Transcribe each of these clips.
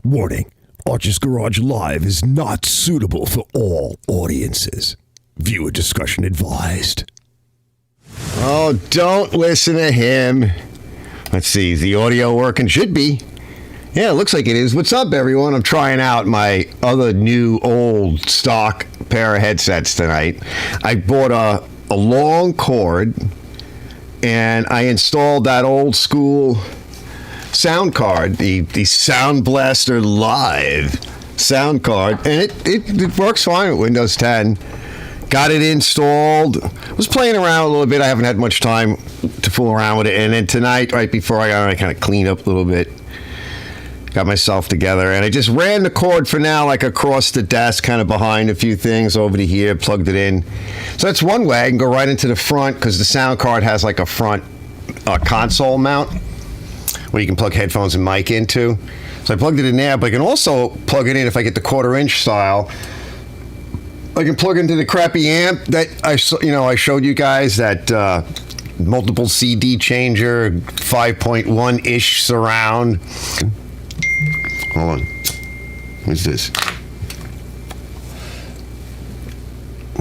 Warning, Archer's Garage Live is not suitable for all audiences. Viewer discretion advised. Oh, don't listen to him. Let's see, is the audio working? Should be. Yeah, it looks like it is. What's up, everyone? I'm trying out my other new old stock pair of headsets tonight. I bought a long cord, and I installed that old school sound card, the Sound Blaster Live sound card, and it works fine with Windows 10. Got it installed. Was playing around a little bit. I haven't had much time to fool around with it. And then tonight, right before I kind of cleaned up a little bit, got myself together, and I just ran the cord for now, like across the desk, kind of behind a few things over to here, plugged it in. So that's one way. I can go right into the front because the sound card has like a front console mount where you can plug headphones and mic into. So I plugged it in there, but I can also plug it in if I get the 1/4-inch style. I can plug into the crappy amp that I showed you guys, that multiple CD changer, 5.1-ish surround. Hold on. What's this?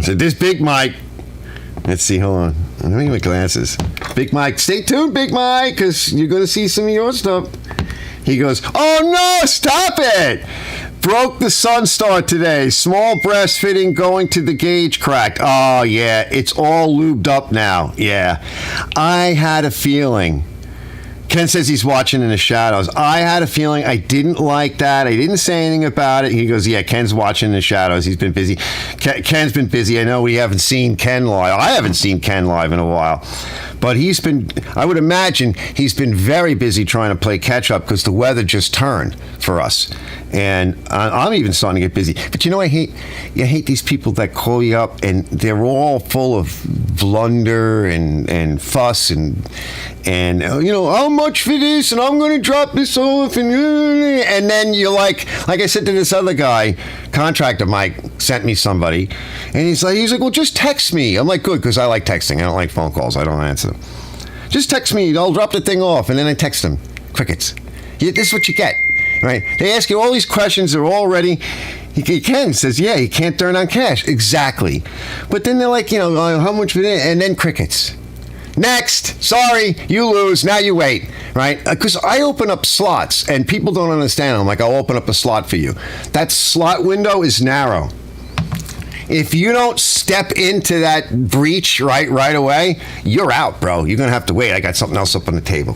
So this Big Mike. Let's see, hold on. Let me get my glasses. Big Mike, stay tuned, Big Mike, because you're going to see some of your stuff. He goes, oh no, stop it! Broke the Sun Star today. Small breast fitting going to the gauge cracked. Oh yeah, it's all lubed up now. Yeah. I had a feeling. Ken says he's watching in the shadows. I had a feeling. I didn't like that. I didn't say anything about it. He goes, yeah, Ken's watching in the shadows. He's been busy. Ken's been busy. I know we haven't seen Ken live. I haven't seen Ken live in a while. But I would imagine he's been very busy trying to play catch up because the weather just turned for us. And I'm even starting to get busy. But I hate these people that call you up and they're all full of blunder and fuss and how much for this, and I'm going to drop this off, and then you're like I said to this other guy, contractor Mike sent me somebody, and he's like, well, just text me. I'm like, good, because I like texting. I don't like phone calls. I don't answer them. Just text me. I'll drop the thing off, and then I text them. Crickets. This is what you get, right? They ask you all these questions. They're all ready. Ken says, yeah, you can't turn on cash. Exactly. But then they're like, how much for that? And then crickets. Next. Sorry, you lose. Now you wait, right? Because I open up slots, and people don't understand. I'm like, I'll open up a slot for you. That slot window is narrow. If you don't step into that breach right away, you're out, bro. You're going to have to wait. I got something else up on the table.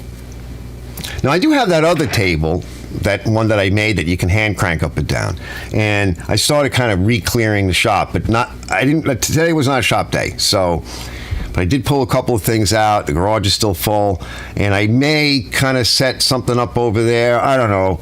Now, I do have that other table, that one that I made that you can hand crank up and down. And I started kind of re-clearing the shop, but today was not a shop day, so... But I did pull a couple of things out. The garage is still full, and I may kind of set something up over there. I don't know.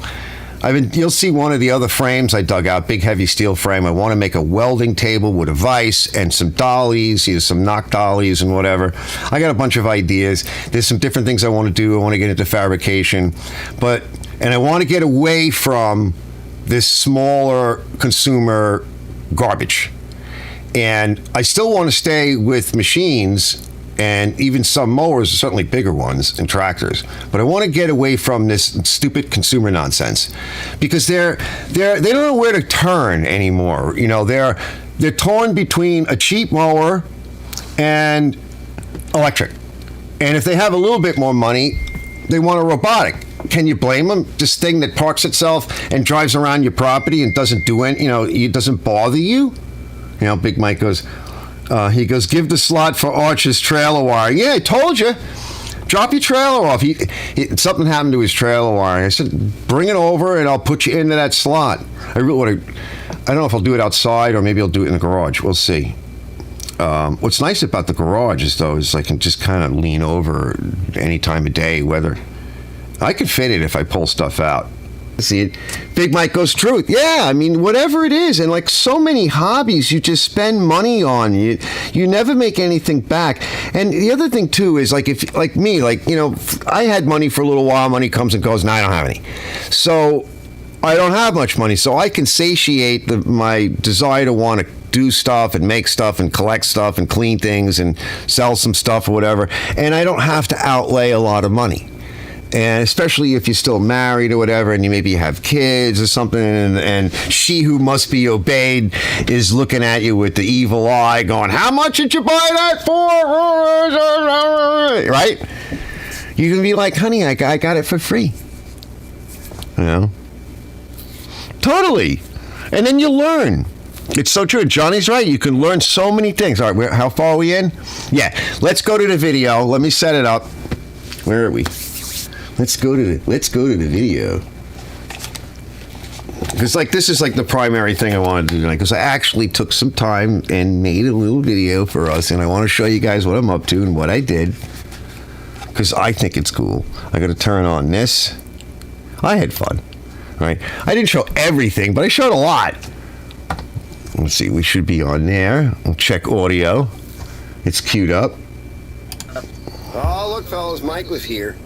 You'll see one of the other frames I dug out, big heavy steel frame. I want to make a welding table with a vise and some dollies, some knock dollies and whatever. I got a bunch of ideas. There's some different things I want to do. I want to get into fabrication, and I want to get away from this smaller consumer garbage. And I still want to stay with machines and even some mowers, certainly bigger ones, and tractors. But I want to get away from this stupid consumer nonsense because they don't know where to turn anymore. They're torn between a cheap mower and electric. And if they have a little bit more money, they want a robotic. Can you blame them? This thing that parks itself and drives around your property and doesn't do it doesn't bother you? Big Mike goes, give the slot for Archer's trailer wiring. Yeah, I told you. Drop your trailer off. Something happened to his trailer wiring. I said, bring it over and I'll put you into that slot. I don't know if I'll do it outside or maybe I'll do it in the garage. We'll see. What's nice about the garage is I can just kind of lean over any time of day, whether I could fit it if I pull stuff out. See it. Big Mike goes, truth. Yeah, whatever it is, and like so many hobbies, you just spend money on. You never make anything back. And the other thing too is I had money for a little while. Money comes and goes. Now I don't have any, so I don't have much money. So I can satiate my desire to want to do stuff and make stuff and collect stuff and clean things and sell some stuff or whatever. And I don't have to outlay a lot of money. And especially if you're still married or whatever, and you maybe have kids or something, and she who must be obeyed is looking at you with the evil eye going, how much did you buy that for? Right? You can be like, honey, I got it for free. You know? Totally. And then you learn. It's so true. Johnny's right. You can learn so many things. All right, how far are we in? Yeah. Let's go to the video. Let me set it up. Where are we? Let's go to the video. Because this is the primary thing I wanted to do tonight. Because I actually took some time and made a little video for us, and I want to show you guys what I'm up to and what I did. Because I think it's cool. I got to turn on this. I had fun. Right? I didn't show everything, but I showed a lot. Let's see. We should be on there. We'll check audio. It's queued up. Oh, look, fellas, Mike was here.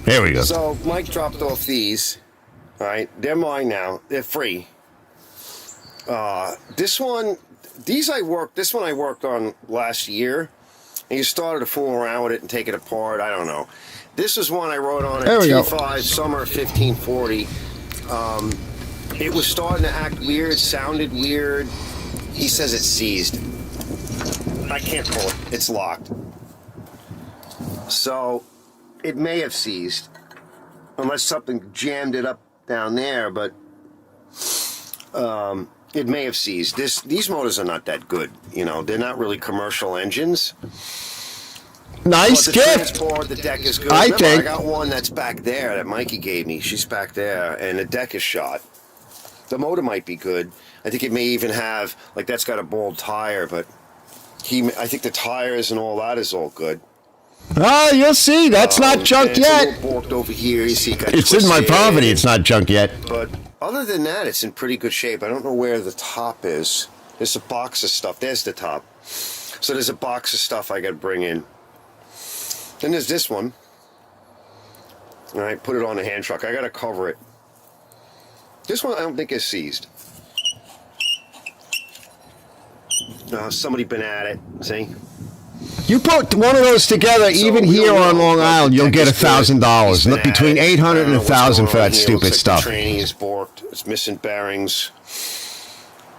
There we go. So Mike dropped off these. All right, they're mine now. They're free. This one I worked on last year, and you started to fool around with it and take it apart. I don't know. This is one I wrote on at T5 Summer 1540. It was starting to act weird, sounded weird. He says it's seized. I can't pull it. It's locked. So it may have seized, unless something jammed it up down there, but it may have seized. These motors are not that good. You know, they're not really commercial engines. Nice gift. The deck is good. I Remember, think. I got one that's back there that Mikey gave me. She's back there, and the deck is shot. The motor might be good. I think it may even have, that's got a bald tire, but I think the tires and all that is all good. Oh, you'll see. That's not junk yet. It's a little borked over here. You see, it's in my property. It's not junk yet. But other than that, it's in pretty good shape. I don't know where the top is. There's a box of stuff. There's the top. So there's a box of stuff I got to bring in. Then there's this one. All right, put it on the hand truck. I got to cover it. This one I don't think is seized. Somebody been at it. See? You put one of those together, even here on Long Island, you'll get $1,000. Look, between $800 and $1,000 for that stupid stuff. The training is borked. It's missing bearings.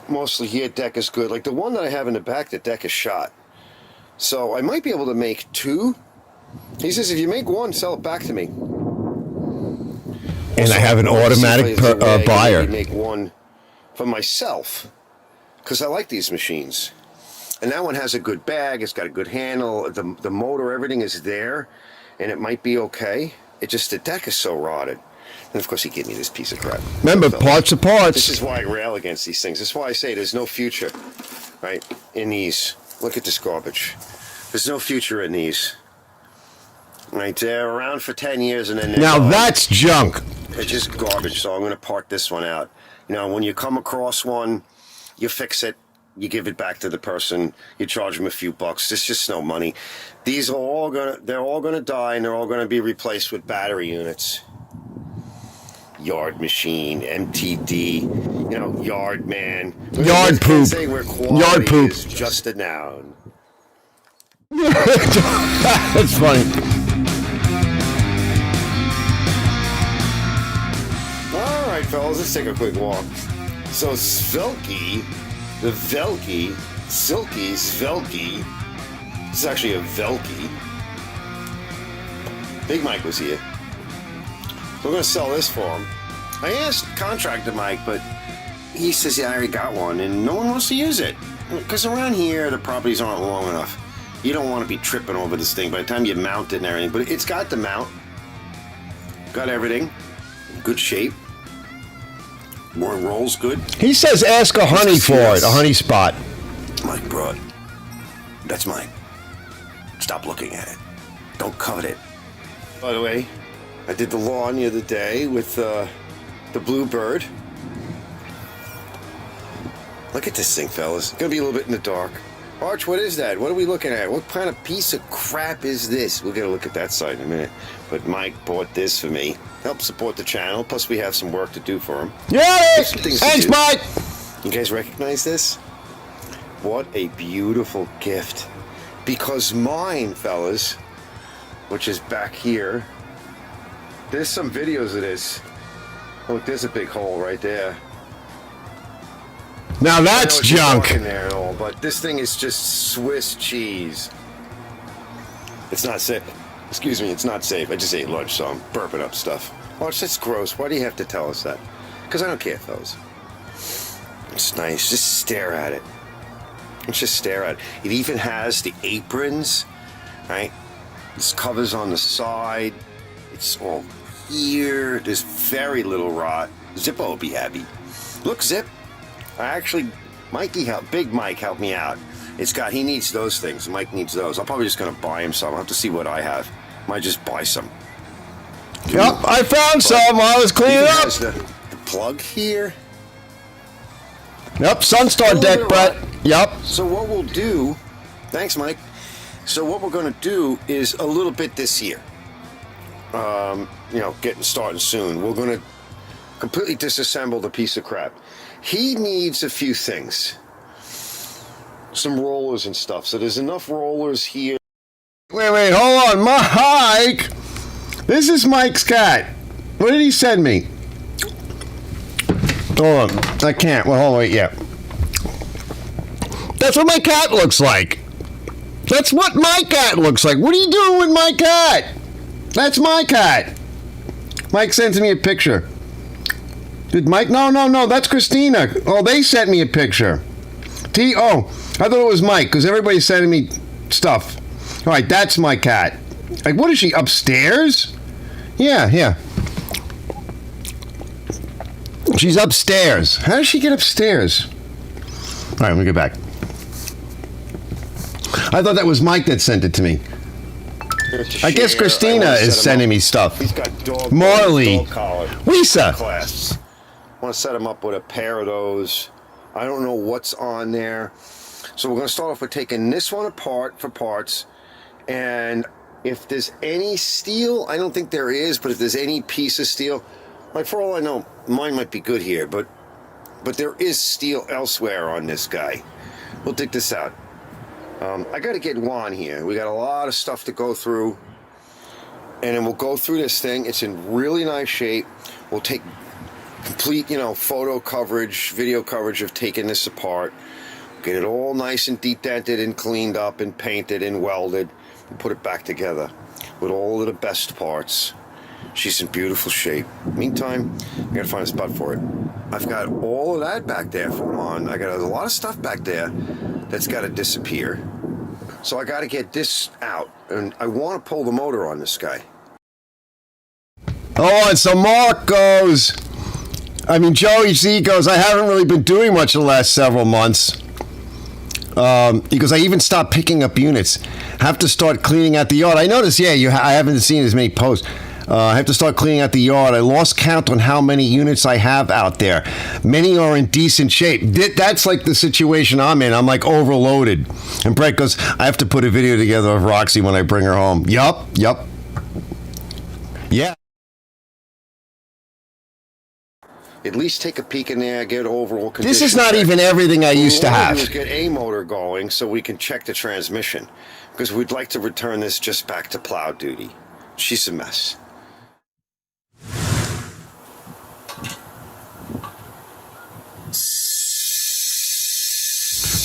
Mostly here, deck is good. Like the one that I have in the back, the deck is shot. So I might be able to make two. He says, if you make one, sell it back to me. And I have an automatic buyer. Make one for myself because I like these machines. And that one has a good bag. It's got a good handle. The motor, everything is there, and it might be okay. It just the deck is so rotted. And of course, he gave me this piece of crap. Remember, parts are parts. This is why I rail against these things. This is why I say there's no future, right, in these. Look at this garbage. There's no future in these. Right, they're around for 10 years, and then they're now gone. that's junk. It's just garbage. So I'm going to park this one out. You know, when you come across one, you fix it. You give it back to the person. You charge them a few bucks. It's just no money. These are all they're all gonna die, and they're all gonna be replaced with battery units. Yard machine, MTD, you know, yard man. Yard poop. Yard poop. Is just a noun. That's funny. All right, fellas, let's take a quick walk. So Svelky. The Velky, Silky, Svelky. This is actually a Velky. Big Mike was here. We're going to sell this for him. I asked Contractor Mike, but he says, yeah, I already got one, and no one wants to use it. Because around here, the properties aren't long enough. You don't want to be tripping over this thing by the time you mount it and everything. But it's got the mount. Got everything. Good shape. More rolls good. He says ask a honey for it, a honey spot. Mike brought. That's mine. Stop looking at it. Don't covet it. By the way, I did the lawn the other day with the Bluebird. Look at this thing, fellas. It's gonna be a little bit in the dark. Arch, what is that? What are we looking at? What kind of piece of crap is this? We'll get a look at that side in a minute. But Mike bought this for me. Help support the channel. Plus, we have some work to do for him. Yeah! Thanks, Mike! You guys recognize this? What a beautiful gift. Because mine, fellas, which is back here, There's some videos of this. Look, there's a big hole right there. Now that's junk. In there and all, but this thing is just Swiss cheese. It's not safe. Excuse me, it's not safe. I just ate lunch, so I'm burping up stuff. Oh, it's just gross. Why do you have to tell us that? Because I don't care, fellas. It's nice. Just stare at it. Let's just stare at it. It even has the aprons, right? This covers on the side. It's all here. There's very little rot. Zippo will be happy. Look, Zip. Big Mike helped me out. He needs those things. Mike needs those. I'm probably just going to buy him some. I'll have to see what I have. Might just buy some. Yep, I found some. I was cleaning up. The plug here. Yep, Sunstar deck, Brett. Yep. So what we'll do, thanks, Mike. So what we're going to do is a little bit this year. Getting started soon. We're going to completely disassemble the piece of crap. He needs a few things. Some rollers and stuff. So there's enough rollers here. Wait, hold on. Mike! This is Mike's cat. What did he send me? Hold on. I can't. Well, hold on. Wait, yeah. That's what my cat looks like. That's what my cat looks like. What are you doing with my cat? That's my cat. Mike sends me a picture. Did Mike? No. That's Christina. Oh, they sent me a picture. I thought it was Mike because everybody's sending me stuff. All right, that's my cat. Like, what is she, upstairs? Yeah. She's upstairs. How does she get upstairs? All right, let me get back. I thought that was Mike that sent it to me. I guess Christina is sending me stuff. He's got Marley. dog collar. Lisa. Class. I want to set him up with a pair of those. I don't know what's on there. So we're going to start off with taking this one apart for parts. And if there's any steel, I don't think there is, but if there's any piece of steel, like for all I know, mine might be good here, but there is steel elsewhere on this guy. We'll dig this out. I got to get Juan here. We got a lot of stuff to go through. And then we'll go through this thing. It's in really nice shape. We'll take complete, photo coverage, video coverage of taking this apart. Get it all nice and dedented and cleaned up and painted and welded. And put it back together with all of the best parts. She's in beautiful shape. Meantime, I gotta find a spot for it. I've got all of that back there for Juan. I got a lot of stuff back there that's got to disappear. So I got to get this out, and I want to pull the motor on this guy. Oh, and so Mark goes. Joey Z goes, I haven't really been doing much the last several months. He goes, I even stopped picking up units. Have to start cleaning out the yard. I noticed, I haven't seen as many posts. I have to start cleaning out the yard. I lost count on how many units I have out there. Many are in decent shape. That's like the situation I'm in. I'm like overloaded. And Brett goes, I have to put a video together of Roxy when I bring her home. Yup. Yeah. At least take a peek in there, get overall condition. This is not even everything I used to have. What we'll do is get a motor going so we can check the transmission. Because we'd like to return this just back to plow duty. She's a mess.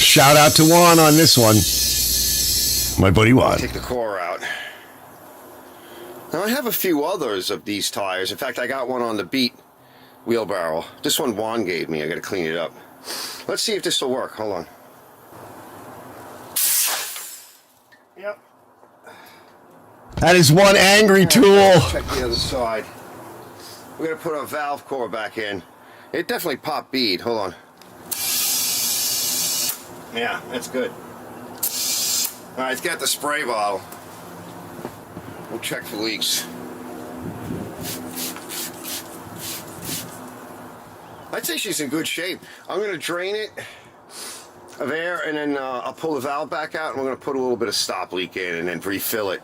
Shout out to Juan on this one. My buddy Juan. Take the core out. Now I have a few others of these tires. In fact, I got one on the Beat wheelbarrow. This one Juan gave me. I got to clean it up. Let's see if this will work. Hold on. Yep. That is one angry tool. Check the other side. We're going to put a valve core back in. It definitely popped bead. Hold on. Yeah, that's good. All right, it's got the spray bottle. We'll check for leaks. I'd say she's in good shape. I'm going to drain it of air, and then I'll pull the valve back out, and we're going to put a little bit of stop leak in, and then refill it,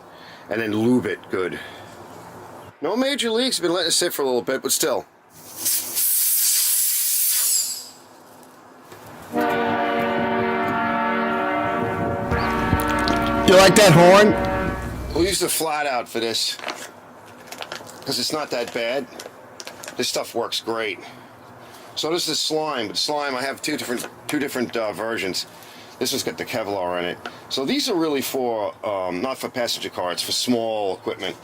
and then lube it good. No major leaks. Been letting it sit for a little bit, but still. You like that horn? We'll use the flat out for this. because it's not that bad. This stuff works great. So this is slime, but slime I have two different versions. This one's got the Kevlar in it. So these are really for not for passenger car. It's for small equipment.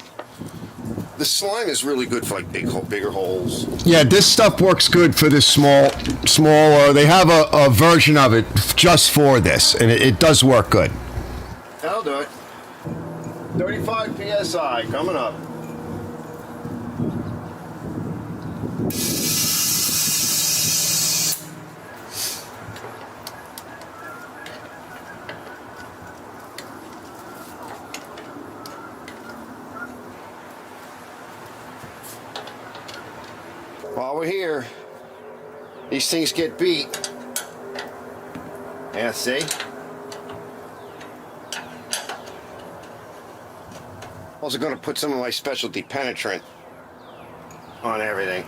The slime is really good for like bigger holes. Yeah, this stuff works good for this smaller. They have a version of it just for this, and it does work good. That'll do it. 35 psi coming up. While we're here, these things get beat. Yeah, see? Also going to put some of my specialty penetrant on everything.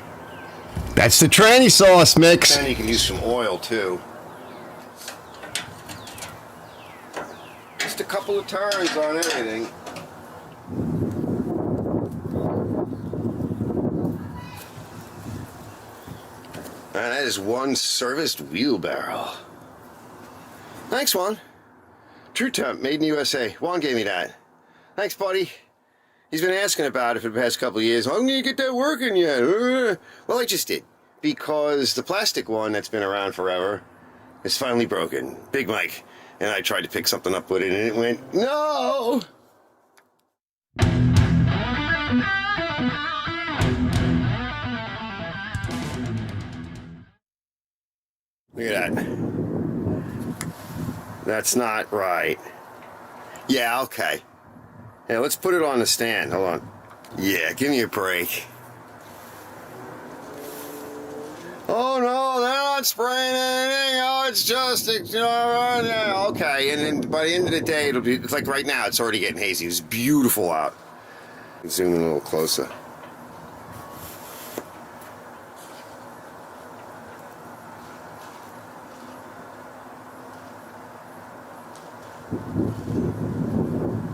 That's the tranny sauce mix. And you can use some oil too. Just a couple of turns on everything. And that is one serviced wheelbarrow. Thanks, Juan. True Temp, made in USA. Juan gave me that. Thanks, buddy. He's been asking about it for the past couple of years. How can you get that working yet? Well, I just did. Because the plastic one that's been around forever is finally broken. Big Mike. And I tried to pick something up with it, and it went, no! Look at that. That's not right. Yeah, okay. Yeah, let's put it on the stand. Hold on. Yeah, give me a break. Oh no, they're not spraying anything. Oh, it's just okay. And then by the end of the day, it's like right now. It's already getting hazy. It's beautiful out. Zoom in a little closer.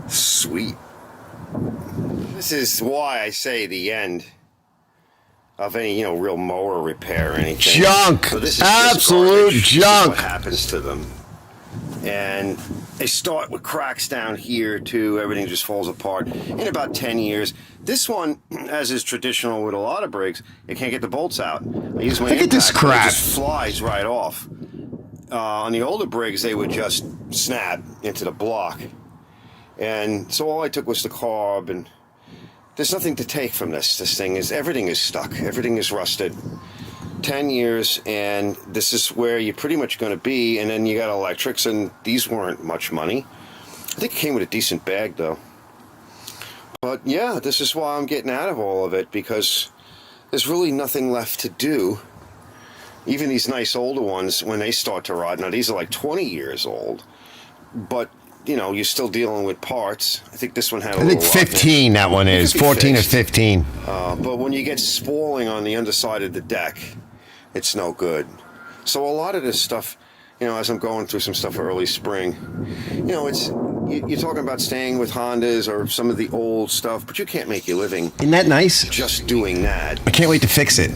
Sweet. This is why I say the end of any, real mower repair or anything. Junk. So this is absolute just junk. This is what happens to them. And they start with cracks down here too. Everything just falls apart in about 10 years. This one, as is traditional with a lot of brakes, you can't get the bolts out. I use my Look at this impact, crap. It just flies right off. On the older brigs, they would just snap into the block. And so all I took was the carb, and there's nothing to take from this. Everything is stuck. Everything is rusted. 10 years, and this is where you're pretty much going to be. And then you got electrics, and these weren't much money. I think it came with a decent bag, though. But yeah, this is why I'm getting out of all of it, because there's really nothing left to do. Even these nice older ones, when they start to rot, now these are like 20 years old, but you're still dealing with parts. I think this one had a little 15 that one is, 14 fixed. or 15. But when you get spalling on the underside of the deck, it's no good. So a lot of this stuff, as I'm going through some stuff for early spring, you're talking about staying with Hondas or some of the old stuff, but you can't make your living Isn't that nice? just doing that. I can't wait to fix it.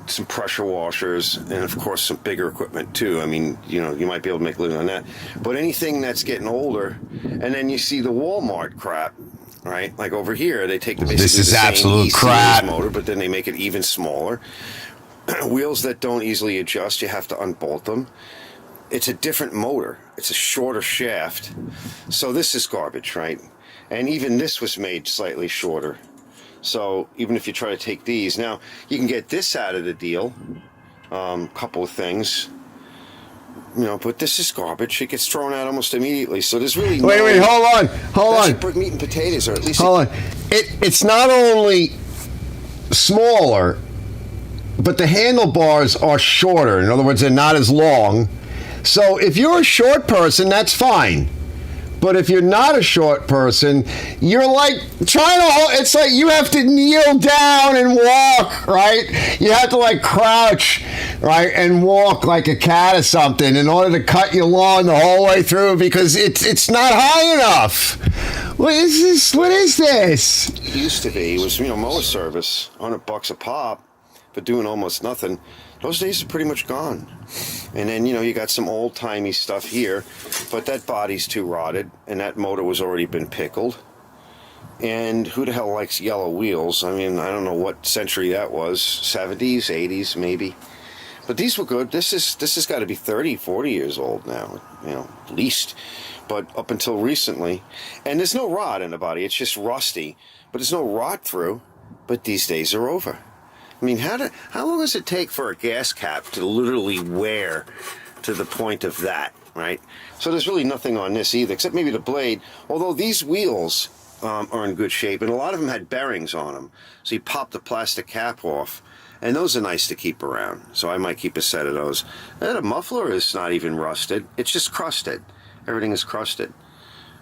Some pressure washers, and of course some bigger equipment too. I mean, you might be able to make a living on that. But anything that's getting older, and then you see the Walmart crap, right? Like over here, they take basically This is the same absolute ECS crap. motor, but then they make it even smaller. Wheels that don't easily adjust, you have to unbolt them. It's a different motor. It's a shorter shaft. So this is garbage, right? And even this was made slightly shorter. So even if you try to take these, now you can get this out of the deal. Couple of things. But this is garbage. It gets thrown out almost immediately. So there's really Wait, hold on. That's meat and potatoes, or at least... Hold on. It's not only smaller, but the handlebars are shorter. In other words, they're not as long. So if you're a short person, that's fine. But if you're not a short person, you're like trying to, it's like you have to kneel down and walk, right? You have to like crouch, right? And walk like a cat or something in order to cut your lawn the whole way through because it's not high enough. What is this? What is this? It used to be. It was, mower service, $100 a pop, for doing almost nothing. Those days are pretty much gone. And then, you got some old-timey stuff here, but that body's too rotted, and that motor was already been pickled. And who the hell likes yellow wheels? I mean, I don't know what century that was, 70s, 80s, maybe. But these were good. This has got to be 30, 40 years old now, at least. But up until recently, and there's no rot in the body, it's just rusty, but there's no rot through. But these days are over. I mean, how long does it take for a gas cap to literally wear to the point of that, right? So there's really nothing on this either, except maybe the blade. Although these wheels are in good shape, and a lot of them had bearings on them. So you pop the plastic cap off, and those are nice to keep around. So I might keep a set of those. And the muffler is not even rusted. It's just crusted. Everything is crusted.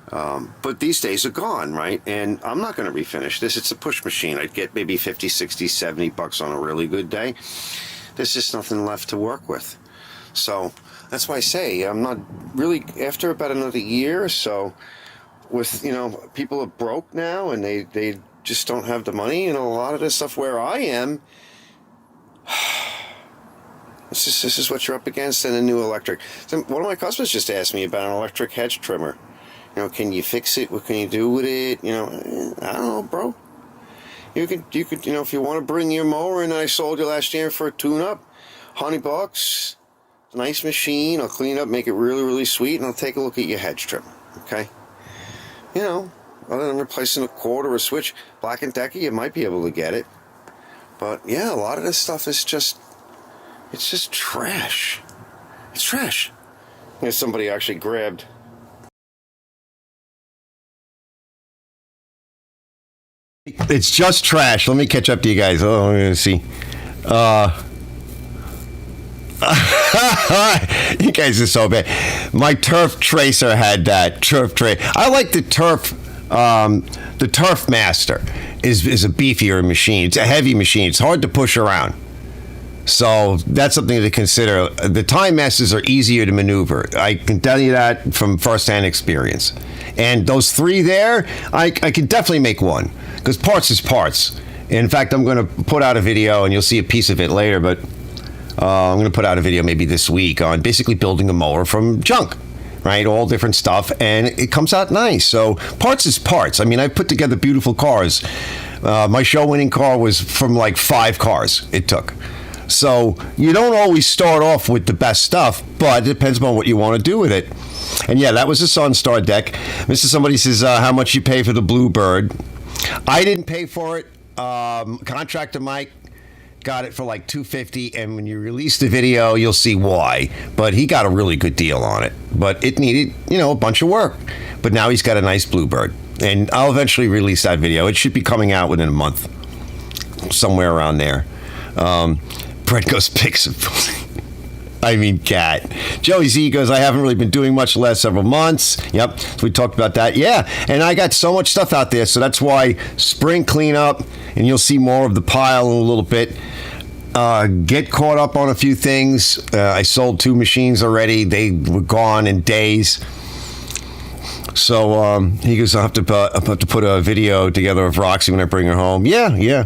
But these days are gone, right? And I'm not going to refinish this. It's a push machine. I'd get maybe 50, 60, 70 bucks on a really good day. There's just nothing left to work with. So that's why I say I'm not really, after about another year or so, with, people are broke now and they just don't have the money. A lot of this stuff where I am, this is what you're up against in a new electric. So one of my customers just asked me about an electric hedge trimmer. Can you fix it? What can you do with it? I don't know, bro. You could, if you want to bring your mower in that I sold you last year for a tune-up, $100, nice machine. I'll clean it up, make it really, really sweet, and I'll take a look at your hedge trimmer, okay? Other than replacing a cord or a switch, Black & Decker, you might be able to get it. But, yeah, a lot of this stuff is it's just trash. It's trash. Somebody actually grabbed... It's just trash. Let me catch up to you guys. Oh, I'm going to see. You guys are so bad. My Turf Tracer had that. Turf Tracer. I like the Turf. The Turf Master is a beefier machine. It's a heavy machine. It's hard to push around. So that's something to consider. The Time Masters are easier to maneuver. I can tell you that from firsthand experience. And those three there, I can definitely make one. Because parts is parts. In fact, I'm going to put out a video, and you'll see a piece of it later, but I'm going to put out a video maybe this week on basically building a mower from junk, right? All different stuff, and it comes out nice. So parts is parts. I mean, I put together beautiful cars. My show-winning car was from like 5 cars it took. So you don't always start off with the best stuff, but it depends on what you want to do with it. And yeah, that was a Sunstar deck. Mr. Somebody says, how much you pay for the Bluebird? I didn't pay for it. Contractor Mike got it for like $250, and when you release the video, you'll see why. But he got a really good deal on it. But it needed, a bunch of work. But now he's got a nice Bluebird, and I'll eventually release that video. It should be coming out within a month, somewhere around there. Brett goes pick some. Cat. Joey Z goes, I haven't really been doing much the last several months. Yep, so we talked about that. Yeah, and I got so much stuff out there, so that's why spring cleanup, and you'll see more of the pile in a little bit. Get caught up on a few things. I sold 2 machines already. They were gone in days. So he goes, I'll have to put a video together of Roxy when I bring her home. Yeah.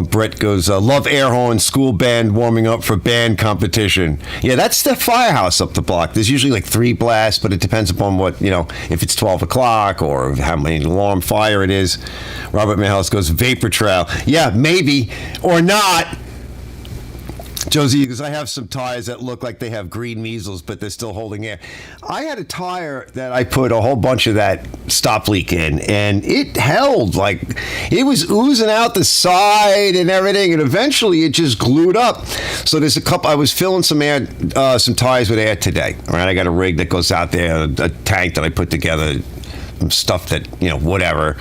Brett goes, love air horn, school band warming up for band competition. Yeah, that's the firehouse up the block. There's usually like 3 blasts, but it depends upon what, if it's 12 o'clock or how many alarm fire it is. Robert Mayhouse goes, vapor trail. Yeah, maybe or not. Josie, because I have some tires that look like they have green measles, but they're still holding air. I had a tire that I put a whole bunch of that stop leak in, and it held. Like, it was oozing out the side and everything, and eventually it just glued up. So there's a couple. I was filling some air, some tires with air today. All right, I got a rig that goes out there, a tank that I put together, some stuff that, whatever,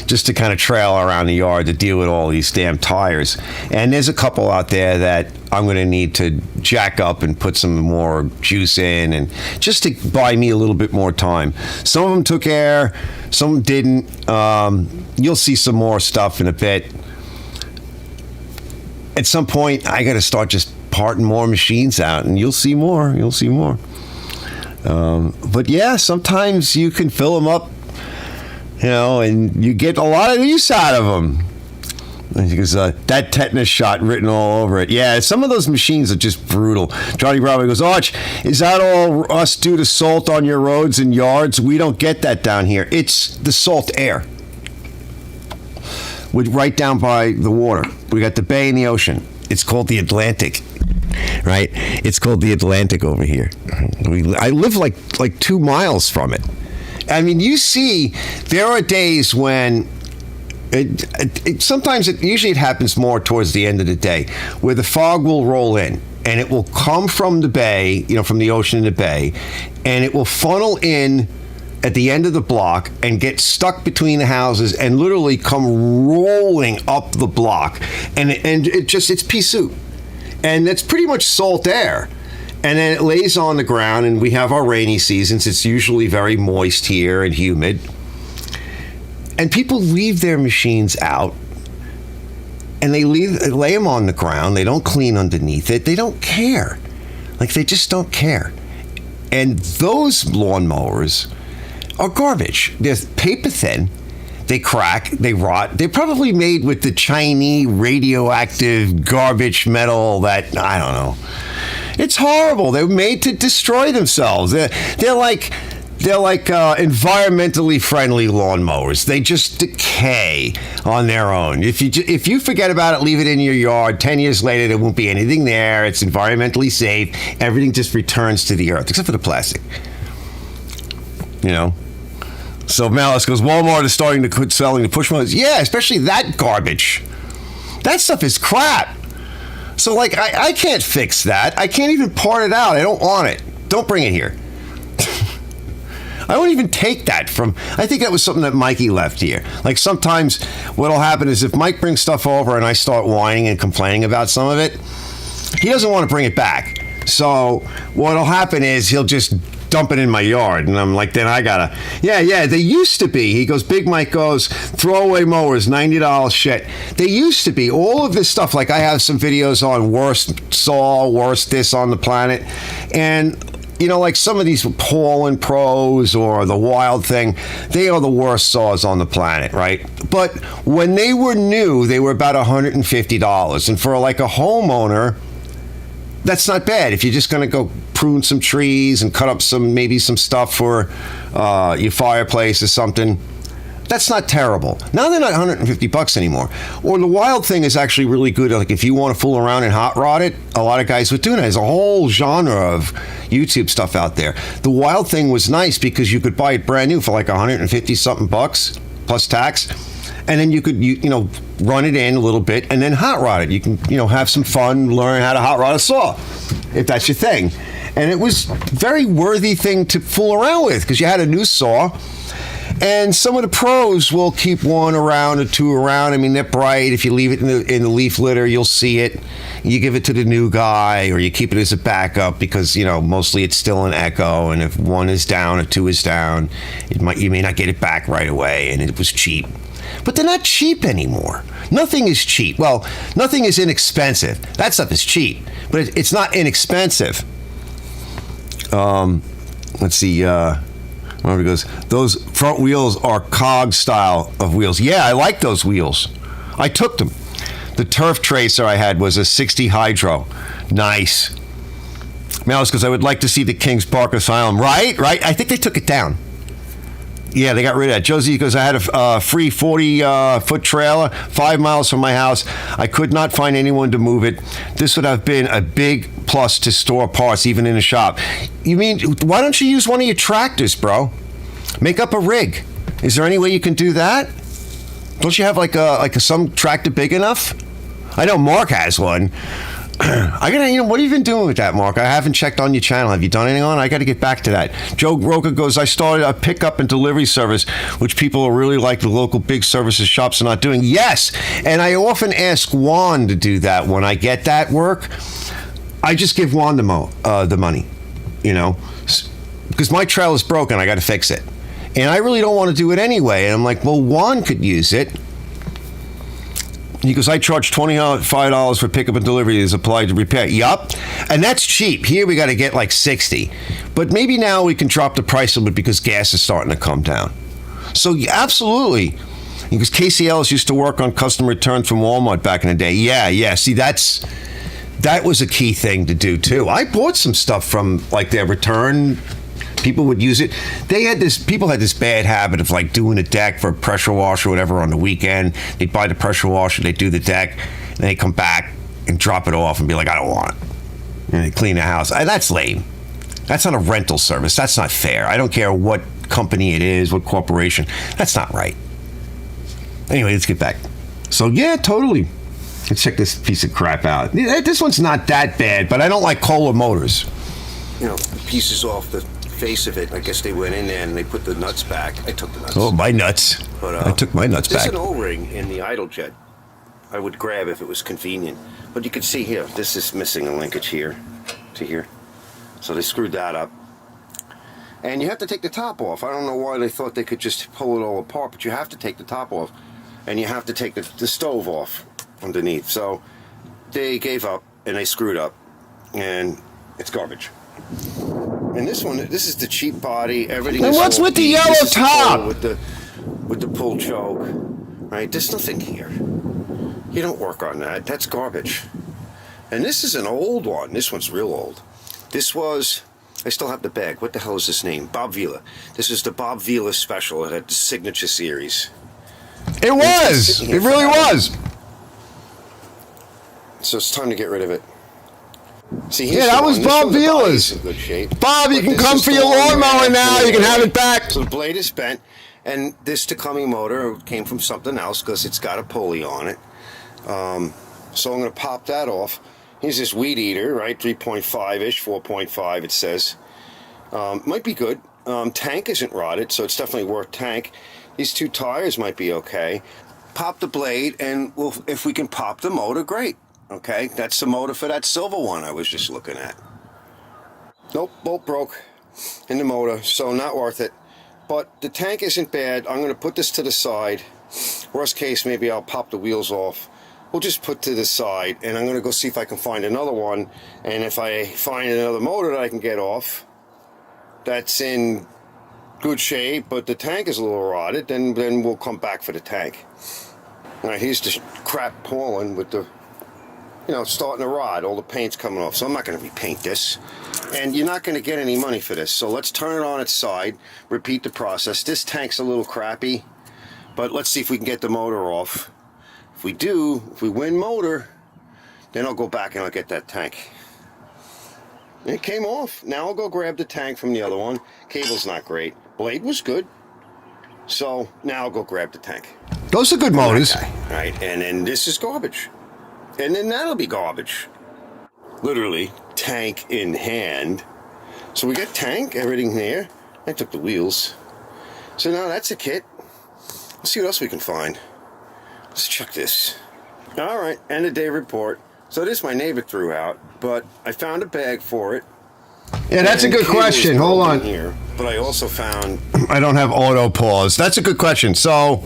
just to kind of trail around the yard to deal with all these damn tires. And there's a couple out there that I'm going to need to jack up and put some more juice in, and just to buy me a little bit more time. Some of them took air, some didn't. You'll see some more stuff in a bit. At some point, I got to start just parting more machines out, and you'll see more. But yeah, sometimes you can fill them up and you get a lot of use out of them. And he goes, that tetanus shot written all over it. Yeah, some of those machines are just brutal. Johnny Bravo goes, Arch, is that all us due to salt on your roads and yards? We don't get that down here. It's the salt air. We're right down by the water. We got the bay and the ocean. It's called the Atlantic, right? It's called the Atlantic over here. I live like 2 miles from it. I mean, you see, there are days when usually it happens more towards the end of the day, where the fog will roll in, and it will come from the bay, from the ocean in the bay, and it will funnel in at the end of the block and get stuck between the houses and literally come rolling up the block, and it's pea soup, and it's pretty much salt air. And then it lays on the ground, and we have our rainy seasons. It's usually very moist here and humid. And people leave their machines out, and they lay them on the ground. They don't clean underneath it. They don't care. They just don't care. And those lawnmowers are garbage. They're paper thin. They crack. They rot. They're probably made with the Chinese radioactive garbage metal that, I don't know. It's horrible. They're made to destroy themselves. They're like environmentally friendly lawnmowers. They just decay on their own. If you forget about it, leave it in your yard, 10 years later, there won't be anything there. It's environmentally safe. Everything just returns to the earth, except for the plastic. So Malice goes, Walmart is starting to quit selling the push mowers. Yeah, especially that garbage. That stuff is crap. So, I can't fix that. I can't even part it out. I don't want it. Don't bring it here. I won't even take that from... I think that was something that Mikey left here. Sometimes what'll happen is if Mike brings stuff over and I start whining and complaining about some of it, he doesn't want to bring it back. So what'll happen is he'll just dump it in my yard, and I'm like, then I gotta... Yeah, they used to be. He goes, Big Mike goes, throwaway mowers, $90 shit. They used to be. All of this stuff, I have some videos on worst saw, worst this on the planet, and... some of these Paul & Pros or the Wild Thing, they are the worst saws on the planet, right? But when they were new, they were about $150. And for a homeowner, that's not bad. If you're just going to go prune some trees and cut up maybe some stuff for your fireplace or something, that's not terrible. Now they're not $150 anymore. Or the Wild Thing is actually really good. If you want to fool around and hot rod it, a lot of guys would do that. There's a whole genre of YouTube stuff out there. The Wild Thing was nice because you could buy it brand new for $150 something bucks plus tax, and then you could run it in a little bit and then hot rod it. You can have some fun, learn how to hot rod a saw if that's your thing. And it was a very worthy thing to fool around with because you had a new saw. And some of the pros will keep one around or two around. I mean, they're bright. If you leave it in the leaf litter, you'll see it. You give it to the new guy, or you keep it as a backup because, mostly it's still an echo. And if one is down or two is down, you may not get it back right away. And it was cheap. But they're not cheap anymore. Nothing is cheap. Well, nothing is inexpensive. That stuff is cheap, but it's not inexpensive. Let's see. He goes, those front wheels are cog style of wheels. Yeah, I like those wheels. I took them. The turf tracer I had was a 60 Hydro. Nice. Malice goes, I would like to see the King's Park Asylum. Right. I think they took it down. Yeah, they got rid of that. Josie goes, I had a free 40-foot trailer 5 miles from my house. I could not find anyone to move it. This would have been a big plus to store parts, even in a shop. You mean, why don't you use one of your tractors, bro? Make up a rig. Is there any way you can do that? Don't you have some tractor big enough? I know Mark has one. I gotta, what have you been doing with that, Mark? I haven't checked on your channel. Have you done anything on it? I got to get back to that. Joe Roca goes, I started a pickup and delivery service, which people really like the local big services shops are not doing. Yes, and I often ask Juan to do that when I get that work. I just give Juan the money, because my trailer's broken. I got to fix it, and I really don't want to do it anyway. And I'm like, well, Juan could use it. He goes, I charge $25 for pickup and delivery is applied to repair. Yup. And that's cheap. Here we got to get $60. But maybe now we can drop the price a little bit because gas is starting to come down. So absolutely. Because Casey Ellis used to work on custom returns from Walmart back in the day. Yeah. See, that was a key thing to do too. I bought some stuff from like their return. People would use it. People had this bad habit of like doing a deck for a pressure wash or whatever on the weekend. They'd buy the pressure washer, they'd do the deck, and they come back and drop it off and be like, I don't want it. And they clean the house. That's lame. That's not a rental service. That's not fair. I don't care what company it is, what corporation. That's not right. Anyway, let's get back. So yeah, totally. Let's check this piece of crap out. This one's not that bad, but I don't like Kohler motors. You know, pieces off the face of it. I guess they went in there and they put the nuts back. I took the nuts. Oh, my nuts. But, I took my nuts back. There's an O-ring in the idle jet. I would grab if it was convenient. But you can see here, this is missing a linkage here to here. So they screwed that up. And you have to take the top off. I don't know why they thought they could just pull it all apart, but you have to take the top off. And you have to take the stove off underneath. So they gave up and they screwed up. And it's garbage. And this one, this is the cheap body. Everything. And is what's all with the beat. yellow This is the top? pole with the pull choke, right? There's nothing here. You don't work on that. That's garbage. And this is an old one. This one's real old. This was. I still have the bag. What the hell is this name? Bob Vila. This is the Bob Vila special. It had the signature series. It was. It really was. So it's time to get rid of it. See, Yeah, that was Bob Vila's. In good shape. Bob, you But can this come is for the your one lawnmower where- now. You can have it back. So the blade is bent, and this Takumi motor came from something else because it's got a pulley on it. So I'm going to pop that off. Here's this weed eater, right? 3.5-ish, 4.5 it says. Might be good. Tank isn't rotted, so it's definitely worth tank. These two tires might be okay. Pop the blade, and if we can pop the motor, great. Okay, that's the motor for that silver one I was just looking at. Nope, bolt broke in the motor, so not worth it. But the tank isn't bad. I'm going to put this to the side. Worst case, maybe I'll pop the wheels off. We'll just put to the side, and I'm going to go see if I can find another one. And if I find another motor that I can get off, that's in good shape, but the tank is a little rotted, then we'll come back for the tank. All right, here's the crap pulling with the, starting to rot. All the paint's coming off, so I'm not going to repaint this. And you're not going to get any money for this. So let's turn it on its side, repeat the process. This tank's a little crappy, but let's see if we can get the motor off. If we do, if we win motor, then I'll go back and I'll get that tank. It came off. Now I'll go grab the tank from the other one. Cable's not great. Blade was good. So now I'll go grab the tank. Those are good motors. Right, and then this is garbage. And then that'll be garbage. Literally, tank in hand. So we got tank, everything there. I took the wheels. So now that's a kit. Let's see what else we can find. Let's check this. All right, end of day report. So this my neighbor threw out, but I found a bag for it. Yeah, that's a good question. Hold on. Here, but I also found... I don't have auto pause. That's a good question. So,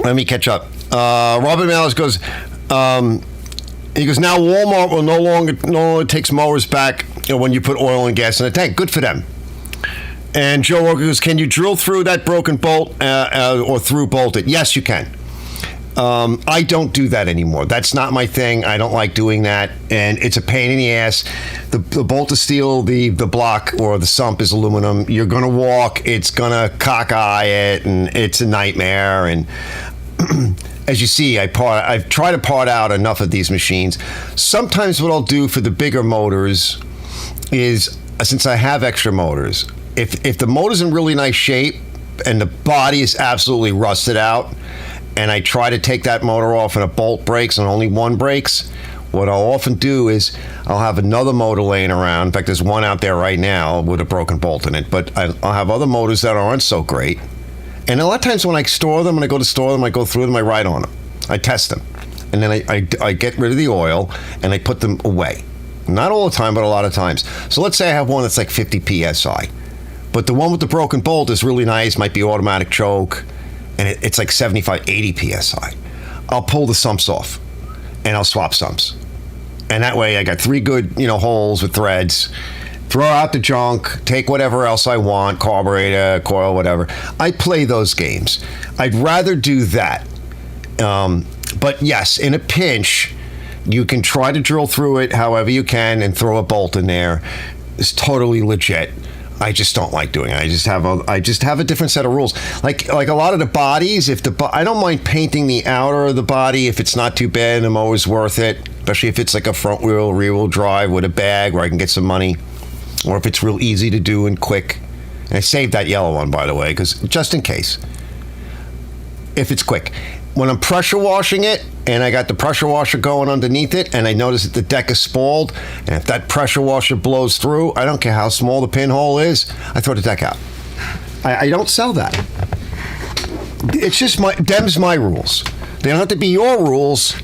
let me catch up. Robert Malice goes, he goes, now Walmart will no longer takes mowers back when you put oil and gas in a tank. Good for them. And Joe Walker goes, can you drill through that broken bolt or through bolt it? Yes, you can. I don't do that anymore. That's not my thing. I don't like doing that, and it's a pain in the ass. The bolt is steel, the block or the sump is aluminum. You're gonna walk. It's gonna cockeye it, and it's a nightmare. And as you see, I've tried to part out enough of these machines. Sometimes what I'll do for the bigger motors is, since I have extra motors, if the motor's in really nice shape and the body is absolutely rusted out, and I try to take that motor off and a bolt breaks and only one breaks, what I'll often do is I'll have another motor laying around. In fact, there's one out there right now with a broken bolt in it, but I'll have other motors that aren't so great. And a lot of times when I store them, when I go to store them, I go through them, I ride on them. I test them. And then I get rid of the oil and I put them away. Not all the time, but a lot of times. So let's say I have one that's like 50 PSI. But the one with the broken bolt is really nice, might be automatic choke, and it's like 75, 80 PSI. I'll pull the sumps off, and I'll swap sumps. And that way I got 3 good, holes with threads, throw out the junk, take whatever else I want, carburetor, coil, whatever. I play those games. I'd rather do that. But yes, in a pinch, you can try to drill through it however you can and throw a bolt in there. It's totally legit. I just don't like doing it. I just have a different set of rules. Like a lot of the bodies, I don't mind painting the outer of the body if it's not too bad. I'm always worth it, especially if it's like a front wheel, rear wheel drive with a bag where I can get some money, or if it's real easy to do and quick. And I saved that yellow one, by the way, because just in case, if it's quick. When I'm pressure washing it and I got the pressure washer going underneath it and I notice that the deck is spalled, and if that pressure washer blows through, I don't care how small the pinhole is, I throw the deck out. I don't sell that. It's just them's my rules. They don't have to be your rules,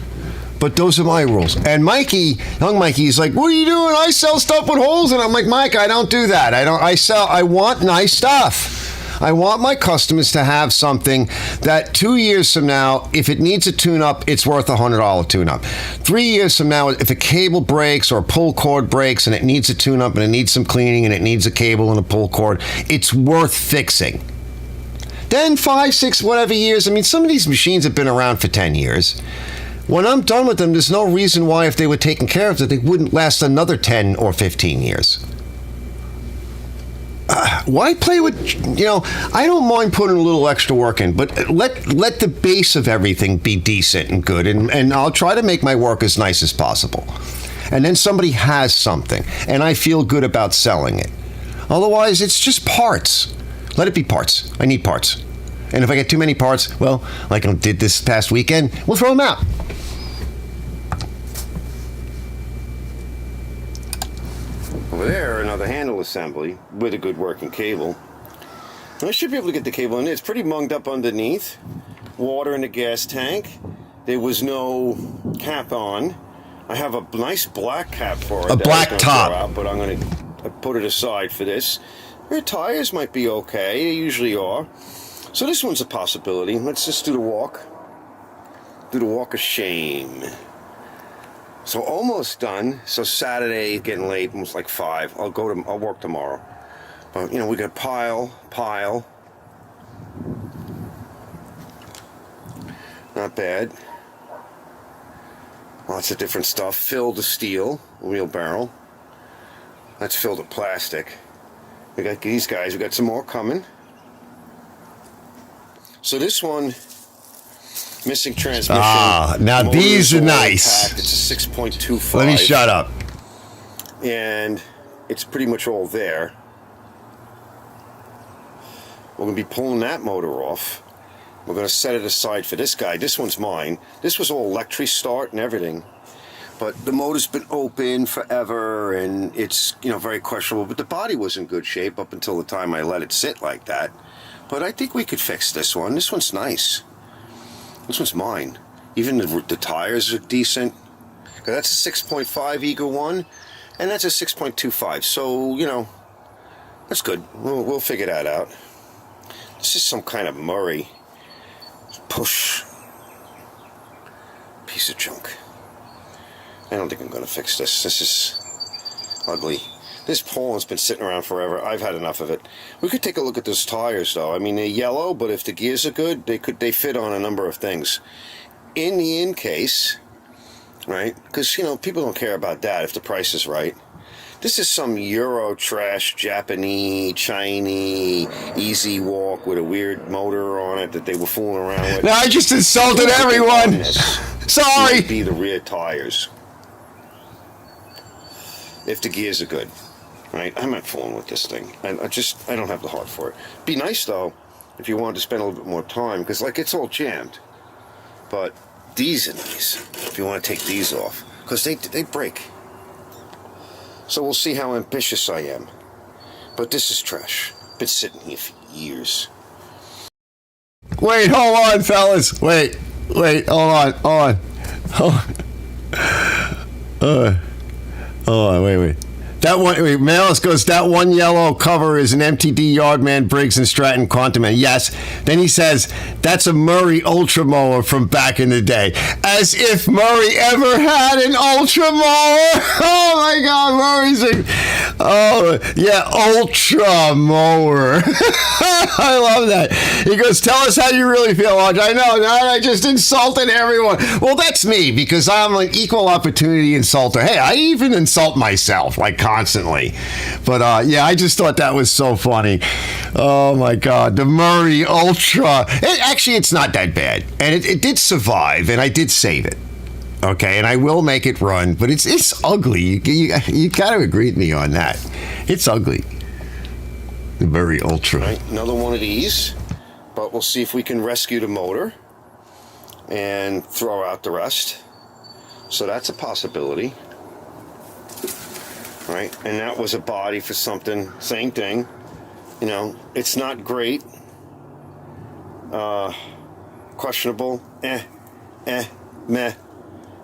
but those are my rules. And young Mikey's like, what are you doing? I sell stuff with holes in it. I'm like, Mike, I don't do that. I want nice stuff. I want my customers to have something that 2 years from now, if it needs a tune-up, it's worth $100 tune-up. 3 years from now, if a cable breaks or a pull cord breaks and it needs a tune-up and it needs some cleaning and it needs a cable and a pull cord, it's worth fixing. Then 5, 6, whatever years, I mean, some of these machines have been around for 10 years. When I'm done with them, there's no reason why, if they were taken care of, that they wouldn't last another 10 or 15 years. Why play with, I don't mind putting a little extra work in, but let the base of everything be decent and good, and I'll try to make my work as nice as possible. And then somebody has something, and I feel good about selling it. Otherwise, it's just parts. Let it be parts. I need parts. And if I get too many parts, well, like I did this past weekend, we'll throw them out. Over there, another handle assembly with a good working cable. And I should be able to get the cable in there. It's pretty munged up underneath. Water in the gas tank. There was no cap on. I have a nice black cap for it. A black top. Out, but I'm going to put it aside for this. Rear tires might be okay. They usually are. So this one's a possibility. Let's just do the walk. Do the walk of shame. So almost done. So Saturday, getting late, almost like 5. I'll work tomorrow. But we got pile. Not bad. Lots of different stuff. Filled with steel, wheelbarrow. That's filled with plastic. We got these guys. We got some more coming. So this one, missing transmission. Now these are nice. Intact. It's a 6.25. Let me shut up. And it's pretty much all there. We're going to be pulling that motor off. We're going to set it aside for this guy. This one's mine. This was all electric start and everything. But the motor's been open forever, and it's, very questionable. But the body was in good shape up until the time I let it sit like that. But I think we could fix this one. This one's nice. This one's mine. Even the tires are decent. That's a 6.5 Eagle 1, and that's a 6.25. So, that's good. We'll figure that out. This is some kind of Murray push piece of junk. I don't think I'm going to fix this. This is ugly. This Poland's been sitting around forever. I've had enough of it. We could take a look at those tires, though. I mean, they're yellow, but if the gears are good, they fit on a number of things. In the in case, right? Because, people don't care about that if the price is right. This is some Euro trash, Japanese, Chinese, easy walk with a weird motor on it that they were fooling around with. Now I just insulted everyone. Sorry. Might be the rear tires. If the gears are good. Right? I'm not fooling with this thing. I don't have the heart for it. Be nice, though, if you wanted to spend a little bit more time, because, it's all jammed. But these are nice, if you want to take these off, because they break. So we'll see how ambitious I am. But this is trash. Been sitting here for years. Wait, hold on, fellas. Wait, hold on. Hold on, wait. That one, wait, Malice goes, that one yellow cover is an MTD Yardman Briggs and Stratton Quantum. Yes. Then he says, that's a Murray Ultra Mower from back in the day. As if Murray ever had an Ultra Mower. Oh my God, Murray's Ultra Mower. I love that. He goes, tell us how you really feel, Arch. I know, now I just insulted everyone. Well, that's me, because I'm an equal opportunity insulter. Hey, I even insult myself, like, constantly. But, yeah, I just thought that was so funny. Oh, my God. The Murray Ultra. Actually, it's not that bad. And it did survive, and I did save it. Okay, and I will make it run, but it's ugly. You got to agree with me on that. It's ugly. The Murray Ultra. Right, another one of these, but we'll see if we can rescue the motor and throw out the rest. So that's a possibility. Right, and that was a body for something, same thing. You know, it's not great. Questionable. Meh.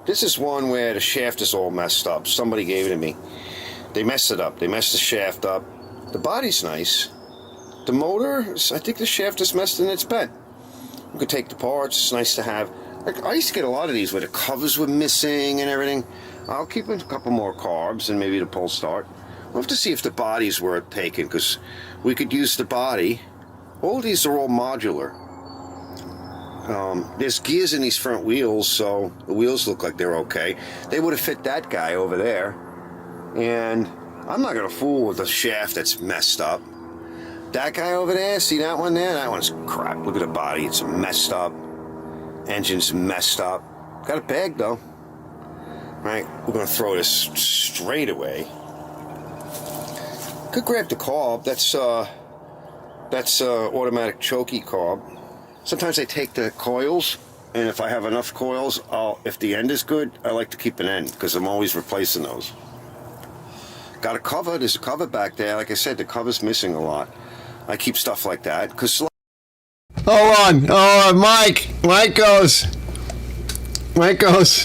This is one where the shaft is all messed up. Somebody gave it to me. They messed it up. They messed the shaft up. The body's nice. The motor, I think the shaft is messed in its bed. You could take the parts. It's nice to have. I used to get a lot of these where the covers were missing and everything. I'll keep a couple more carbs and maybe the pull start. We'll have to see if the body's worth taking, because we could use the body. All these are all modular. There's gears in these front wheels, so the wheels look like they're okay. They would have fit that guy over there. And I'm not going to fool with a shaft that's messed up. That guy over there, see that one there? That one's crap. Look at the body. It's messed up. Engine's messed up. Got a bag, though. Right, we're going to throw this straight away. Could grab the carb. That's automatic chokey carb. Sometimes I take the coils, and if I have enough coils, if the end is good, I like to keep an end, because I'm always replacing those. Got a cover. There's a cover back there. Like I said, the cover's missing a lot. I keep stuff like that, because... Hold on, Mike.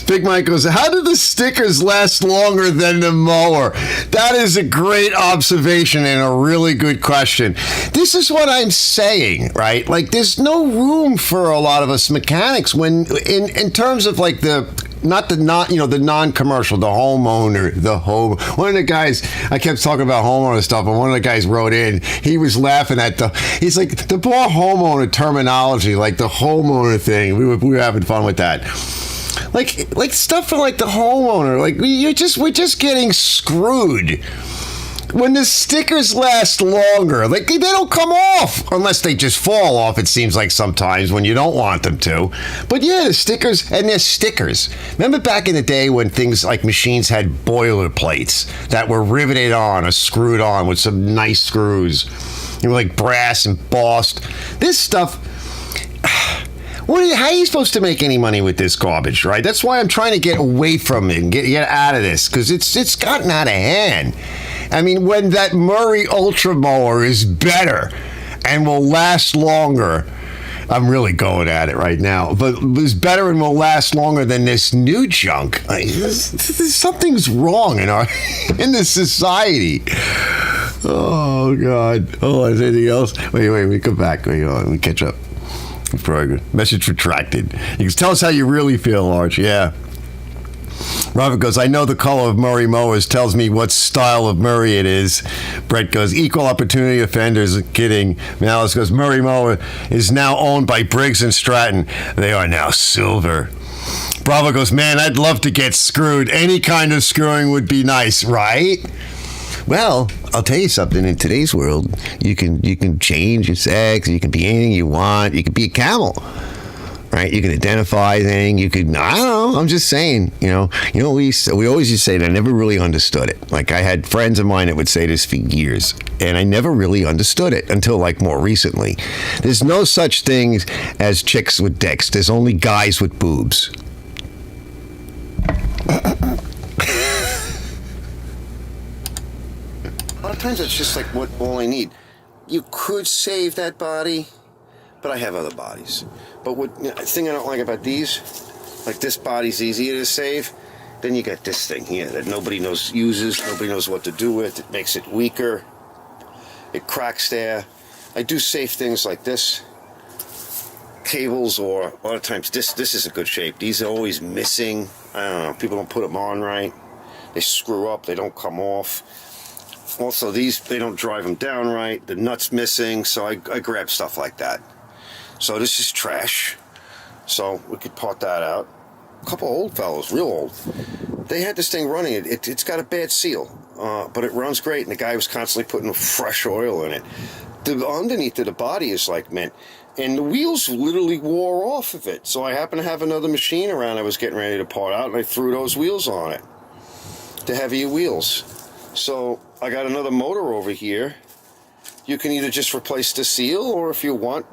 Big Mike goes, how do the stickers last longer than the mower? That is a great observation and a really good question. This is what I'm saying, right? Like, there's no room for a lot of us mechanics when, in terms of like the non-commercial, the homeowner, one of the guys, I kept talking about homeowner stuff, and one of the guys wrote in, he was laughing at he's like, the poor homeowner terminology, like the homeowner thing, we were having fun with that. Like stuff for like the homeowner, like we're just getting screwed. When the stickers last longer, like they don't come off unless they just fall off, it seems like sometimes when you don't want them to. But yeah, the stickers, and they're stickers. Remember back in the day when things like machines had boiler plates that were riveted on or screwed on with some nice screws. They were like brass embossed. This stuff... how are you supposed to make any money with this garbage, right? That's why I'm trying to get away from it and get out of this, because it's gotten out of hand. I mean, when that Murray Ultra Mower is better and will last longer, I'm really going at it right now, but is better and will last longer than this new junk. Something's wrong in this society. Oh, God. Oh, is there anything else? Wait, we come back. We catch up. Message retracted. You can tell us how you really feel, Arch. Yeah. Robert goes, I know the color of Murray mowers tells me what style of Murray it is. Brett goes, equal opportunity offenders. Kidding. Malice goes, Murray mower is now owned by Briggs and Stratton. They are now silver. Bravo goes, man, I'd love to get screwed. Any kind of screwing would be nice, right? Well, I'll tell you something. In today's world, you can change your sex. You can be anything you want. You can be a camel, right? You can identify anything. You could, I don't know. I'm just saying, we always used to say it. I never really understood it. Like, I had friends of mine that would say this for years, and I never really understood it until like more recently. There's no such thing as chicks with dicks. There's only guys with boobs. A lot of times it's just like all I need. You could save that body, but I have other bodies. But the thing I don't like about these, like this body's easier to save. Then you got this thing here that nobody uses, nobody knows what to do with. It makes it weaker. It cracks there. I do safe things like this. Cables, or a lot of times this is a good shape. These are always missing. I don't know. People don't put them on right. They screw up. They don't come off. Also, these, they don't drive them down right. The nut's missing. So I grab stuff like that. So this is trash. So we could part that out. A couple old fellows, real old. They had this thing running. It's got a bad seal, but it runs great. And the guy was constantly putting fresh oil in it. The underneath of the body is like mint. And the wheels literally wore off of it. So I happened to have another machine around I was getting ready to part out, and I threw those wheels on it. The heavier wheels. So I got another motor over here. You can either just replace the seal, or if you want,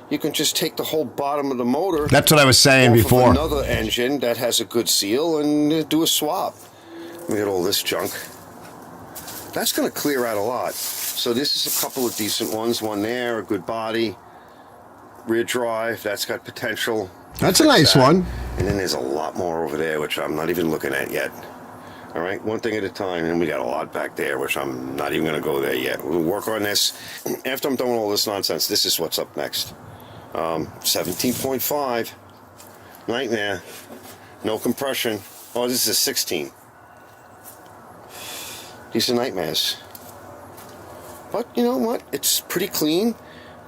you can just take the whole bottom of the motor. That's what I was saying off before. Of another engine that has a good seal and do a swap. Let me get all this junk. That's going to clear out a lot. So this is a couple of decent ones. One there, a good body. Rear drive, that's got potential. That's a nice one. And then there's a lot more over there, which I'm not even looking at yet. All right, one thing at a time. And we got a lot back there, which I'm not even going to go there yet. We'll work on this. After I'm done with all this nonsense, this is what's up next. 17.5. Nightmare. No compression. Oh, this is a 16. These are nightmares. But you know what? It's pretty clean.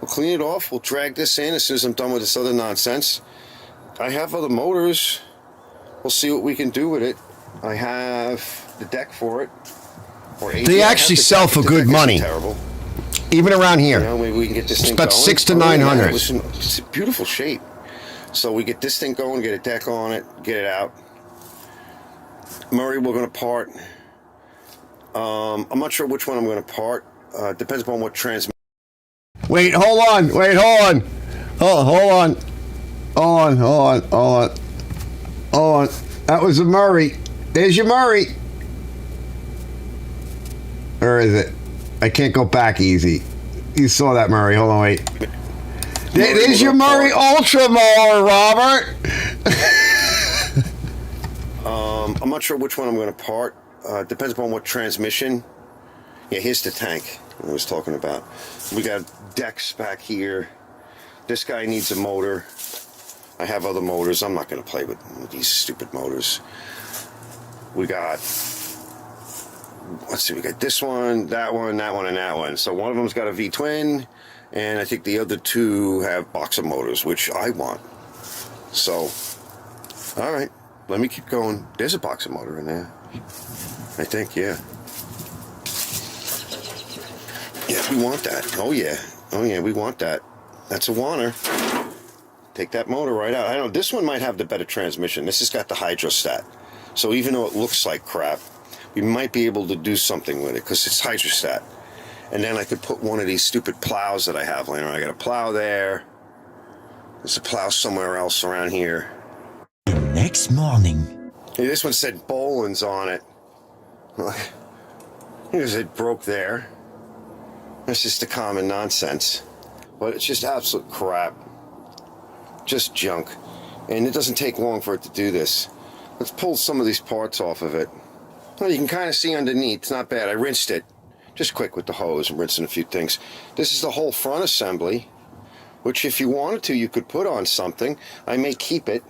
We'll clean it off. We'll drag this in as soon as I'm done with this other nonsense. I have other motors. We'll see what we can do with it. I have the deck for it. Or They actually sell for good money. Terrible. Even around here. You know, maybe we can get this thing about going. 600 to 900. It's a beautiful shape. So we get this thing going, get a deck on it, get it out. Murray, we're going to part. I'm not sure which one I'm going to part. Depends upon what transmission. Wait, hold on. Hold on. Hold on. That was a Murray. There's your Murray. Where is it? I can't go back easy. You saw that Murray. Hold on, wait. There's your Murray Ultra Mower, Robert. I'm not sure which one I'm going to part. Depends upon what transmission. Yeah, here's the tank I was talking about. We got decks back here. This guy needs a motor. I have other motors. I'm not going to play with these stupid motors. We got, let's see, we got this one, that one, that one, and that one. So one of them's got a V-twin, and I think the other two have boxer motors, which I want. So, all right, let me keep going. There's a boxer motor in there. I think, yeah. Yeah, we want that. Oh, yeah. Oh, yeah, we want that. That's a wanter. Take that motor right out. I don't know, this one might have the better transmission. This has got the hydrostat. So even though it looks like crap, we might be able to do something with it because it's hydrostat. And then I could put one of these stupid plows that I have laying around. I got a plow there. There's a plow somewhere else around here. The next morning. Hey, this one said Boland's on it. Because it broke there. It's just the common nonsense. But it's just absolute crap. Just junk. And it doesn't take long for it to do this. Let's pull some of these parts off of it. Well, you can kind of see underneath. It's not bad. I rinsed it. Just quick with the hose and rinsing a few things. This is the whole front assembly, which if you wanted to, you could put on something. I may keep it.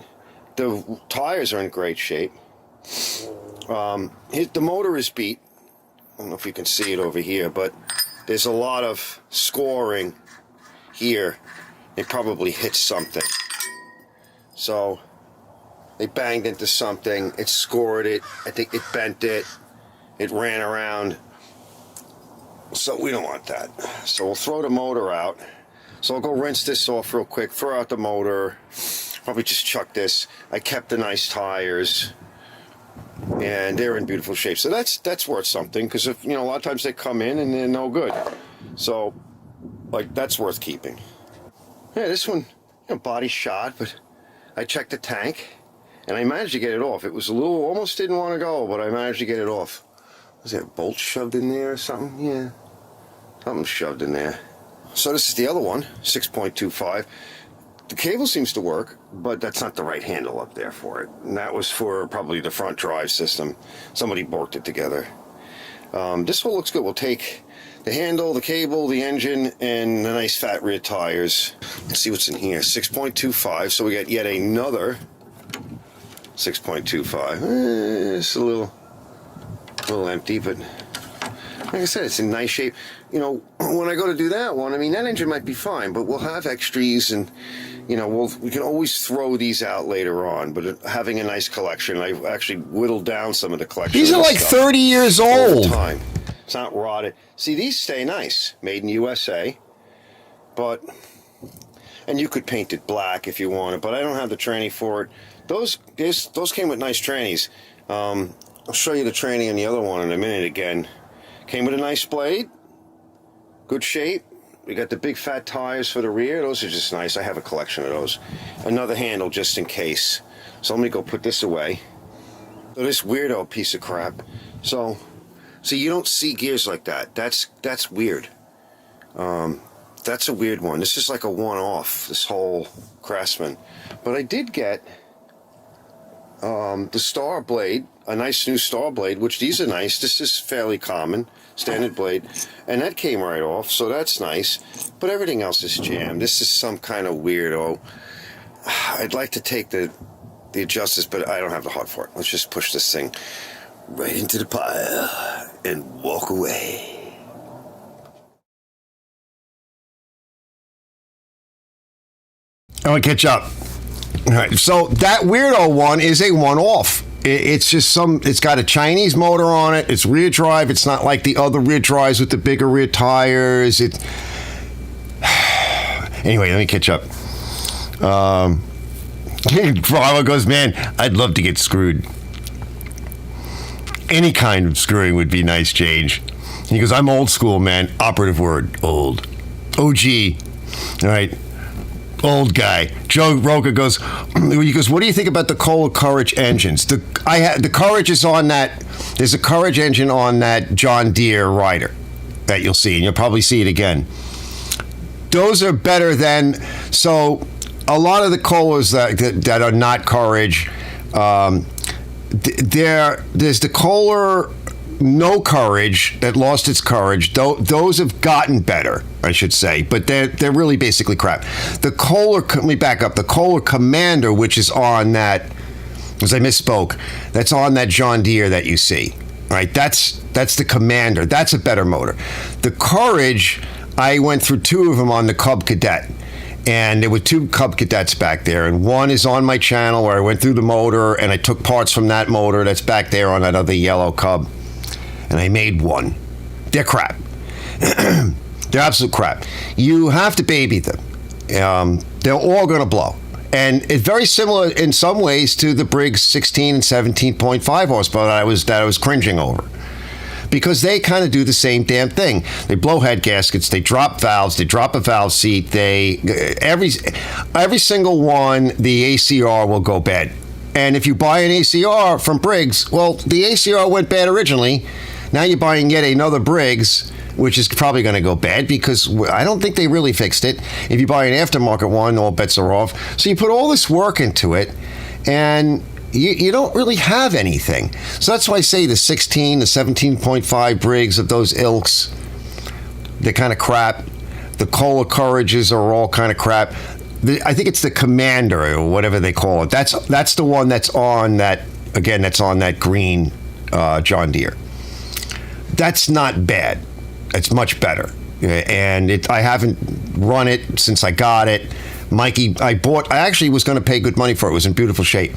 The tires are in great shape. The motor is beat. I don't know if you can see it over here, but there's a lot of scoring here. They probably hit something. So they banged into something. It scored it. I think it bent it. It ran around. So we don't want that. So we'll throw the motor out. So I'll go rinse this off real quick. Throw out the motor. Probably just chuck this. I kept the nice tires. And they're in beautiful shape. So that's worth something. Because if a lot of times they come in and they're no good. So that's worth keeping. Yeah, this one, body shot, but I checked the tank. And I managed to get it off. It was almost didn't want to go, but I managed to get it off. Was there a bolt shoved in there or something? Yeah, something shoved in there. So this is the other one, 6.25. the cable seems to work, but that's not the right handle up there for it. And that was for probably the front drive system. Somebody borked it together. This one looks good. We'll take the handle, the cable, the engine, and the nice fat rear tires. Let's see what's in here. 6.25. So we got yet another 6.25. It's a little empty, but like I said, it's in nice shape. You know, when I go to do that one, I mean, that engine might be fine, but we'll have extras, and you know, we can always throw these out later on. But having a nice collection, I've actually whittled down some of the collection. These are like 30 years old. Time. It's not rotted. See, these stay nice, made in USA, but, and you could paint it black if you wanted, but I don't have the tranny for it. Those came with nice trannies. I'll show you the tranny on the other one in a minute again. Came with a nice blade, good shape. We got the big fat tires for the rear. Those are just nice. I have a collection of those. Another handle just in case. So let me go put this away. So this weirdo piece of crap. So you don't see gears like that. That's weird. That's a weird one. This is like a one-off, this whole Craftsman. But I did get the Star blade, a nice new Star blade, which these are nice. This is fairly common, standard blade, and that came right off, so that's nice. But everything else is jammed. This is some kind of weirdo. I'd like to take the adjusters, but I don't have the heart for it. Let's just push this thing right into the pile and walk away. I want to catch up. All right, so that weirdo one is a one-off. It's just it's got a Chinese motor on it. It's rear drive. It's not like the other rear drives with the bigger rear tires. Anyway, let me catch up. Bravo goes, man, I'd love to get screwed. Any kind of screwing would be nice change. He goes, I'm old school, man. Operative word, old. OG. All right. Old guy. Joe Roca goes, he goes, what do you think about the Kohler Courage engines? The Courage is on that. There's a Courage engine on that John Deere Rider that you'll see, and you'll probably see it again. Those are better than, so a lot of the Kohlers that are not Courage, there's the Kohler No Courage that lost its courage. Those have gotten better, I should say, but they're really basically crap. The Kohler, let me back up. The Kohler Commander, which is on that, as I misspoke, that's on that John Deere that you see. All right, that's the Commander. That's a better motor. The Courage, I went through two of them on the Cub Cadet. And there were two Cub Cadets back there, and one is on my channel where I went through the motor and I took parts from that motor that's back there on that other yellow Cub, and I made one. They're crap. They're absolute crap. You have to baby them. They're all going to blow. And it's very similar in some ways to the Briggs 16 and 17.5 horsepower that I was cringing over. Because they kind of do the same damn thing. They blow head gaskets, they drop valves, they drop a valve seat, every single one, the ACR will go bad. And if you buy an ACR from Briggs, well, the ACR went bad originally. Now you're buying yet another Briggs, which is probably going to go bad because I don't think they really fixed it. If you buy an aftermarket one, all bets are off. So you put all this work into it, and you don't really have anything. So that's why I say the 16, the 17.5 Briggs of those ilks, they're kind of crap. The Kohler Courages are all kind of crap. I think it's the Commander or whatever they call it. That's the one that's on that, again, that's on that green John Deere. That's not bad. It's much better. And I haven't run it since I got it. Mikey, I actually was going to pay good money for it. It was in beautiful shape.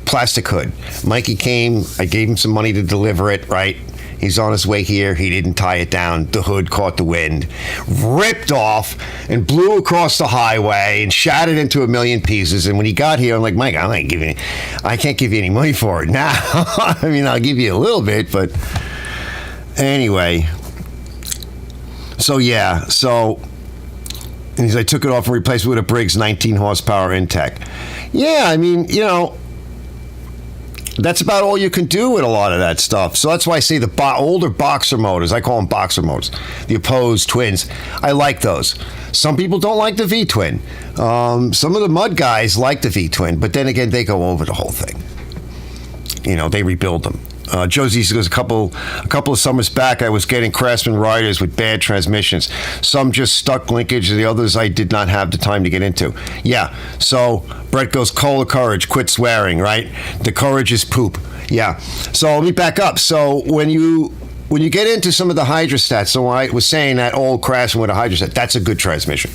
Plastic hood. Mikey came. I gave him some money to deliver it, right? He's on his way here. He didn't tie it down. The hood caught the wind, ripped off, and blew across the highway and shattered into a million pieces. And when he got here, I'm like, Mike, I can't give you any money for it now. I mean, I'll give you a little bit, but anyway. So, yeah. And I took it off and replaced it with a Briggs 19 horsepower Intech. Yeah, I mean, that's about all you can do with a lot of that stuff. So that's why I say the older boxer motors, I call them boxer motors, the opposed twins, I like those. Some people don't like the V-twin. Some of the mud guys like the V-twin, but then again, they go over the whole thing. You know, they rebuild them. Josie goes, a couple of summers back, I was getting Craftsman riders with bad transmissions. Some just stuck linkage, the others I did not have the time to get into. Yeah, so Brett goes, Cola Courage, quit swearing, right? The Courage is poop. Yeah, so let me back up. So when you get into some of the hydrostats, so I was saying that old Craftsman with a hydrostat, that's a good transmission.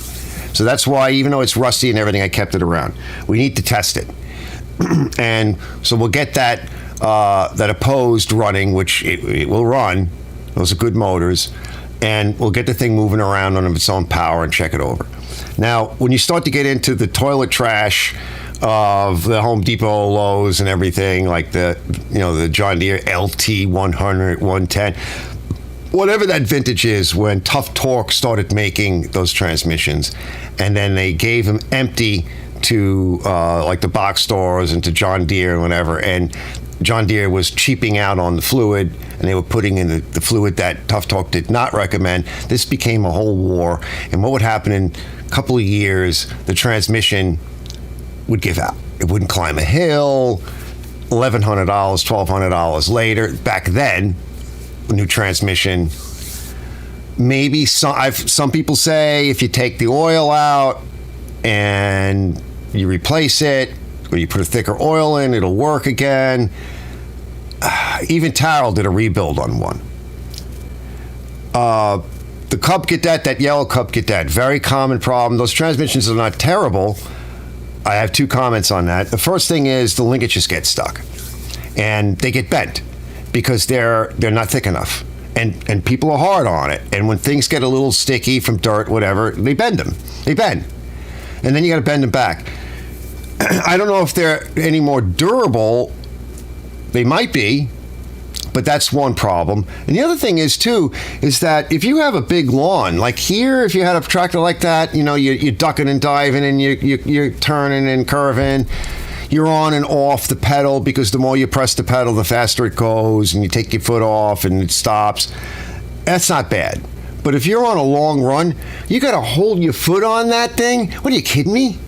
So that's why, even though it's rusty and everything, I kept it around. We need to test it. And so we'll get that opposed running, which it will run. Those are good motors. And we'll get the thing moving around on its own power and check it over. Now, when you start to get into the toilet trash of the Home Depot, Lowe's, and everything, like the John Deere LT 100, 110, whatever that vintage is, when Tough Torque started making those transmissions, and then they gave them empty to like the box stores and to John Deere and whatever, and John Deere was cheaping out on the fluid, and they were putting in the fluid that Tough Torque did not recommend. This became a whole war, and what would happen in a couple of years, the transmission would give out. It wouldn't climb a hill. $1,100, $1,200 later, back then, a new transmission, maybe some people say if you take the oil out and you replace it, or you put a thicker oil in, it'll work again. Even Tyrrell did a rebuild on one. The Cub Cadet, that yellow Cub Cadet, very common problem. Those transmissions are not terrible. I have two comments on that. The first thing is the linkages get stuck, and they get bent because they're not thick enough, and people are hard on it. And when things get a little sticky from dirt, whatever, they bend them. They bend, and then you got to bend them back. I don't know if they're any more durable. They might be, but that's one problem. And the other thing is that if you have a big lawn, like here, if you had a tractor like that, you know, you're ducking and diving and you're turning and curving, you're on and off the pedal, because the more you press the pedal, the faster it goes, and you take your foot off and it stops. That's not bad. But if you're on a long run, you got to hold your foot on that thing. What, are you kidding me?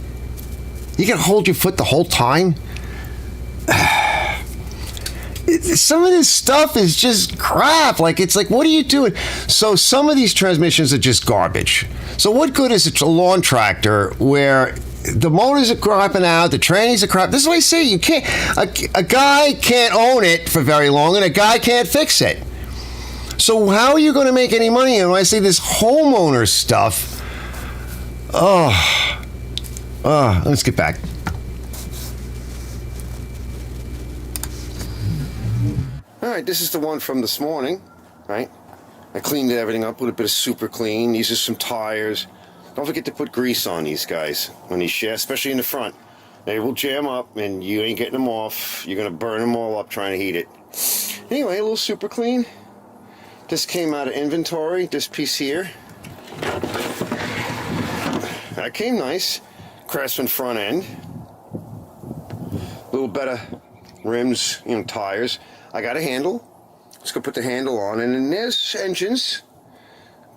You got to hold your foot the whole time? Some of this stuff is just crap. Like, it's like, what are you doing? So some of these transmissions are just garbage. So what good is a lawn tractor where the motors are crapping out, the trannies are crap? This is what I say. You can't. A guy can't own it for very long, and a guy can't fix it. So how are you going to make any money? And when I say this homeowner stuff, let's get back. All right, this is the one from this morning, right? I cleaned everything up with a bit of super clean. These are some tires. Don't forget to put grease on these guys when these shafts, especially in the front. They will jam up, and you ain't getting them off. You're going to burn them all up trying to heat it. Anyway, a little super clean. This came out of inventory, this piece here. That came nice. Craftsman front end. A little better rims, tires. I got a handle. Let's go put the handle on, and then there's engines,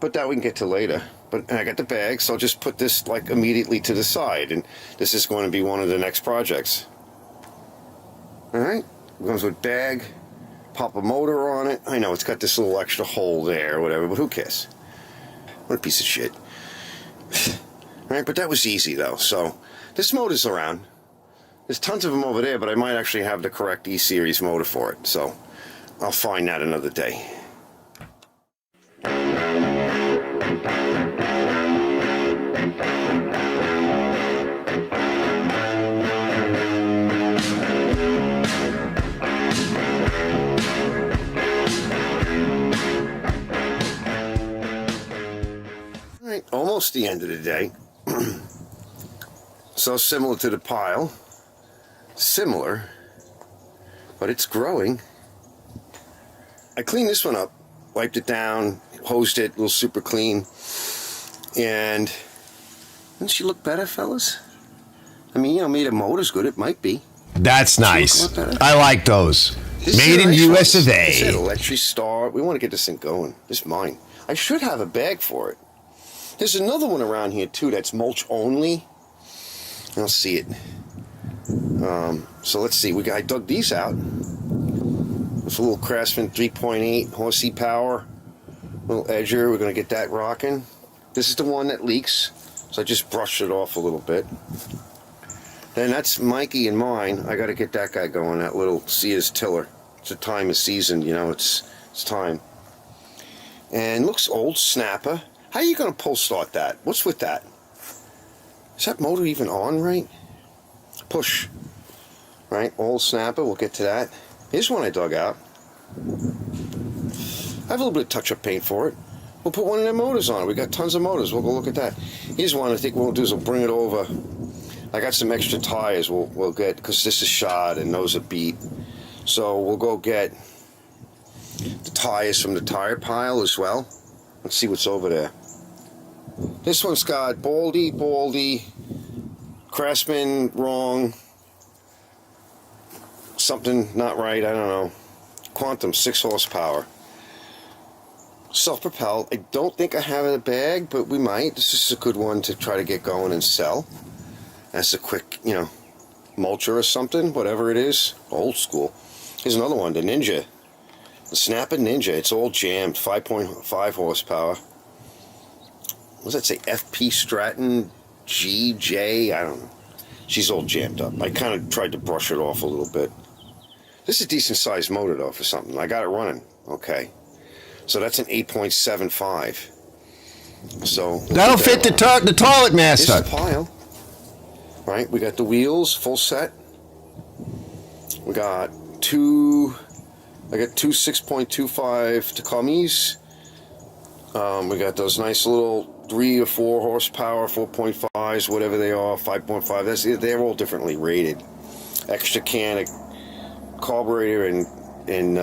but that we can get to later. But I got the bag, so I'll just put this like immediately to the side, and this is going to be one of the next projects. All right, it comes with bag. Pop a motor on it. I know it's got this little extra hole there or whatever, but who cares? What a piece of shit. All right, but that was easy though. So this motor's around. There's tons of them over there, but I might actually have the correct E-Series motor for it. So I'll find that another day. All right, almost the end of the day. So similar to the pile. Similar, but it's growing. I cleaned this one up, wiped it down, hosed it, a little super clean. And doesn't she look better, fellas? I mean, maybe the motor's good, it might be. That's nice. Look at that. I like those. This Made is in a nice US one. of It said A. electric start. We want to get this thing going. This is mine. I should have a bag for it. There's another one around here too that's mulch only. I don't see it. So let's see. I dug these out. It's a little Craftsman 3.8 horsey power, little edger. We're gonna get that rocking. This is the one that leaks, so I just brushed it off a little bit. Then that's Mikey and mine. I got to get that guy going. That little Sears tiller. It's a time of season, you know. It's time. And looks old snapper. How are you gonna pull start that? What's with that? Is that motor even on right? Push. Right, old snapper. We'll get to that. Here's one I dug out. I have a little bit of touch-up paint for it. We'll put one of them motors on it. We got tons of motors. We'll go look at that. Here's one. I think what we'll do is we'll bring it over. I got some extra tires we'll get, because this is shod and those are beat. So we'll go get the tires from the tire pile as well. Let's see what's over there. This one's got Baldy, Craftsman wrong, something not right, I don't know. Quantum, 6 horsepower. Self-propelled. I don't think I have it in a bag, but we might. This is a good one to try to get going and sell. That's a quick, mulcher or something, whatever it is. Old school. Here's another one, the Ninja. The Snapper Ninja. It's all jammed. 5.5 horsepower. What does that say? FP Stratton GJ? I don't know. She's all jammed up. I kind of tried to brush it off a little bit. This is a decent sized motor though for something. I got it running. Okay. So that's an 8.75. So That'll fit the toilet This master. is the pile. Right, we got the wheels full set. We got two 6.25 Tacomis. We got those nice little 3 or 4 horsepower 4.5s, whatever they are, 5.5. They're all differently rated. Extra can of carburetor and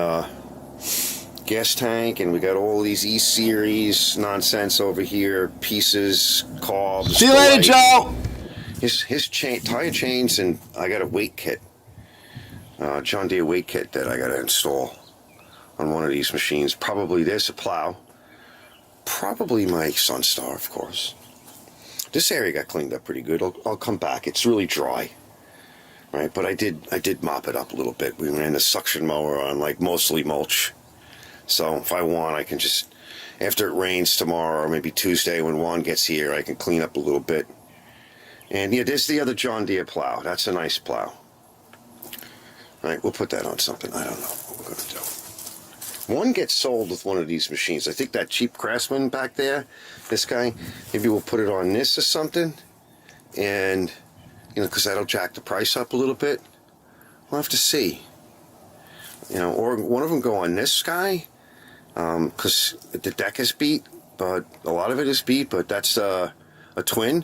gas tank, and we got all these E-Series nonsense over here, pieces, carbs. See you later, Joe. His tire chains, and I got a weight kit, John Deere weight kit that I got to install on one of these machines. Probably there's a plow. Probably my Sunstar, of course. This area got cleaned up pretty good. I'll come back. It's really dry, right? But I did mop it up a little bit. We ran the suction mower on like mostly mulch. So if I want, I can just, after it rains tomorrow or maybe Tuesday when Juan gets here, I can clean up a little bit. And yeah, there's the other John Deere plow. That's a nice plow. All right, we'll put that on something. I don't know what we're going to do. One gets sold with one of these machines. I think that cheap Craftsman back there, this guy, maybe we'll put it on this or something. And, because that'll jack the price up a little bit. We'll have to see. Or one of them go on this guy, because the deck is beat, but a lot of it is beat, but that's a twin,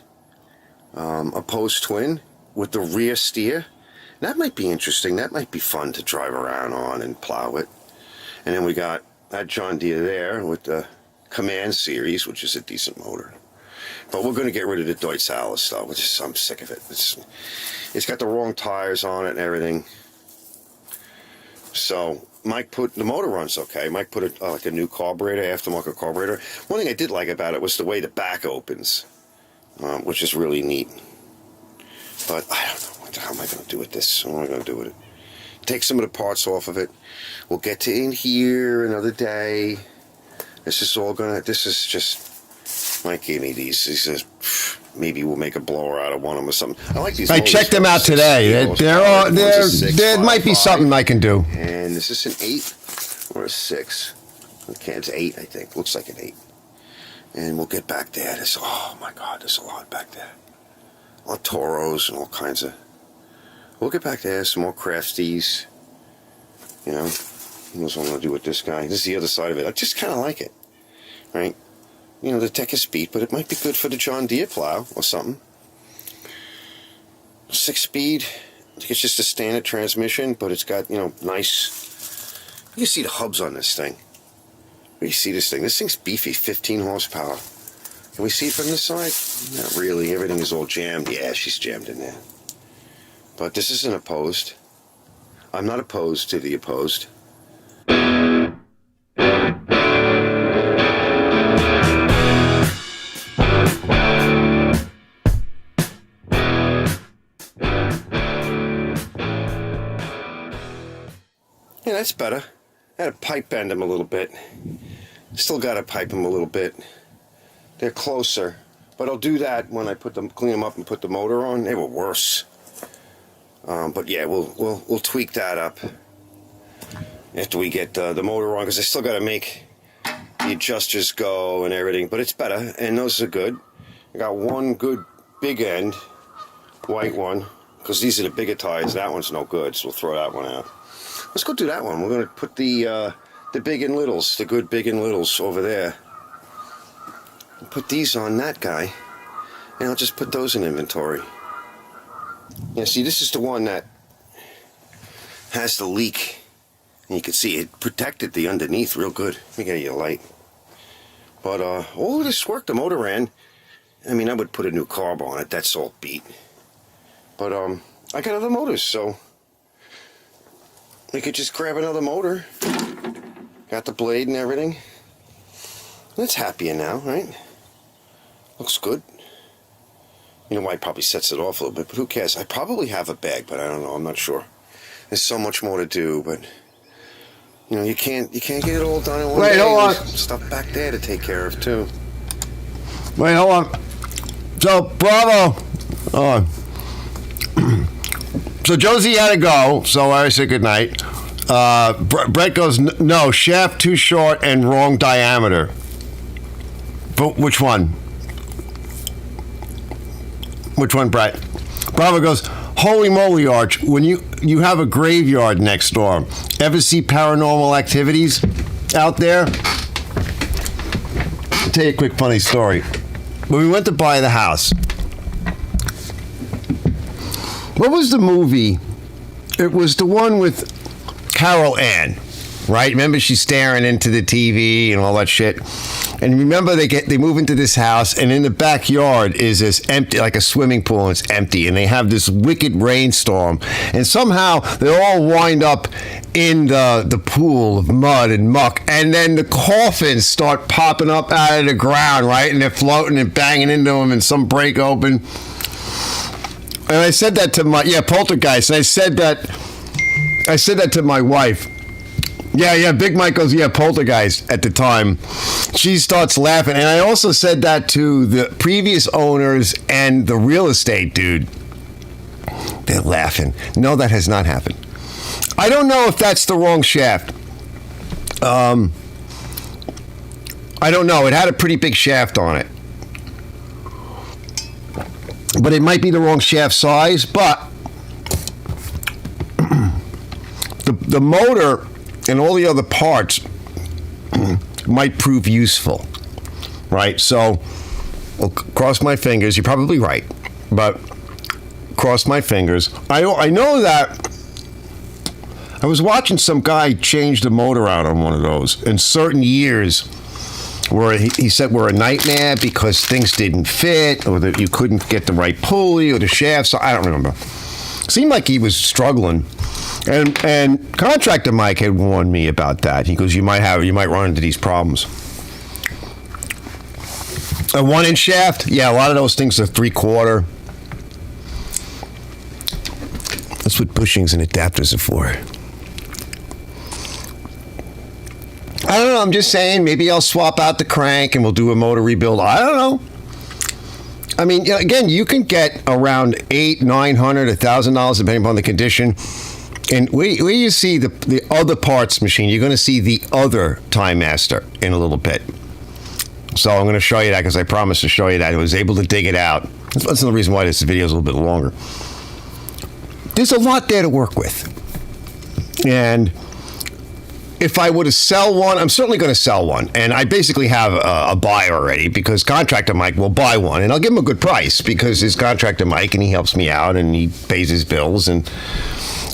a post twin with the rear steer. That might be interesting. That might be fun to drive around on and plow it. And then we got that John Deere there with the Command Series, which is a decent motor. But we're going to get rid of the Deutz Alice stuff, which is, I'm sick of it. It's got the wrong tires on it and everything. So Mike the motor runs okay. Mike put like a new carburetor, aftermarket carburetor. One thing I did like about it was the way the back opens, which is really neat. But I don't know, what the hell am I going to do with this? What am I going to do with it? Take some of the parts off of it. We'll get to in here another day. This is just, Mike gave me these. He says, maybe we'll make a blower out of one of them or something. I like these. I checked them out today. There might be something I can do. And is this an 8 or a 6? Okay, it's 8, I think. Looks like an 8. And we'll get back there. Oh my God, there's a lot back there. A lot of Toros and all kinds of. We'll get back there. Some more Crafties. Who knows what I'm going to do with this guy. This is the other side of it. I just kind of like it. Right? The deck is beat, but it might be good for the John Deere plow or something. 6-speed. I think it's just a standard transmission, but it's got, nice. You can see the hubs on this thing. Where do you see this thing? This thing's beefy, 15 horsepower. Can we see it from this side? Not really. Everything is all jammed. Yeah, she's jammed in there. But this isn't opposed. I'm not opposed to the opposed. Yeah, that's better. I had to pipe bend them a little bit. Still got to pipe them a little bit. They're closer, but I'll do that when I clean them up and put the motor on. They were worse. But yeah, we'll tweak that up after we get the motor on, because I still got to make the adjusters go and everything. But it's better, and those are good. I got one good big end, white one, because these are the bigger tires. That one's no good, so we'll throw that one out. Let's go do that one. We're going to put the big and littles, the good big and littles over there. Put these on that guy, and I'll just put those in inventory. Yeah, see, this is the one that has the leak. And you can see it protected the underneath real good. Let me get you a light. But, all this work, the motor ran. I mean, I would put a new carb on it. That's all beat. But, I got other motors, so we could just grab another motor. Got the blade and everything. That's happier now, right? Looks good. You know why it probably sets it off a little bit, but who cares? I probably have a bag, but I don't know. I'm not sure. There's so much more to do, but you know, you can't get it all done in one day. Wait, hold on. There's stuff back there to take care of too. Wait, hold on. So, Bravo. So Josie had to go, so I said goodnight. Brett goes, no, shaft too short and wrong diameter. But which one? Which one, Brett? Bravo goes, holy moly, Arch, when you have a graveyard next door. Ever see paranormal activities out there? I'll tell you a quick funny story. When we went to buy the house, what was the movie? It was the one with Carol Ann, right? Remember, she's staring into the TV and all that shit. And remember, they move into this house, and in the backyard is this empty, like a swimming pool, and it's empty. And they have this wicked rainstorm, and somehow they all wind up in the pool of mud and muck. And then the coffins start popping up out of the ground, right? And they're floating and banging into them, and some break open. And I said that to poltergeist. And I said that to my wife. Yeah, Big Mike goes, yeah, poltergeist at the time. She starts laughing. And I also said that to the previous owners and the real estate dude. They're laughing. No, that has not happened. I don't know if that's the wrong shaft. I don't know. It had a pretty big shaft on it. But it might be the wrong shaft size. But the motor and all the other parts might prove useful, right? So, well, cross my fingers. You're probably right, but cross my fingers. I know that I was watching some guy change the motor out on one of those in certain years where he said were a nightmare because things didn't fit or that you couldn't get the right pulley or the shaft. So I don't remember. Seemed like he was struggling. And contractor Mike had warned me about that. He goes, you might run into these problems. A 1-inch shaft, yeah, a lot of those things are 3/4. That's what bushings and adapters are for. I don't know. I'm just saying. Maybe I'll swap out the crank and we'll do a motor rebuild. I don't know. I mean, again, you can get around $800, $900, $1,000 depending upon the condition. And where you see the other parts machine, you're going to see the other Time Master in a little bit. So I'm going to show you that because I promised to show you that. I was able to dig it out. That's the reason why this video is a little bit longer. There's a lot there to work with. And if I were to sell one, I'm certainly going to sell one. And I basically have a buyer already because contractor Mike will buy one. And I'll give him a good price because he's contractor Mike and he helps me out and he pays his bills. And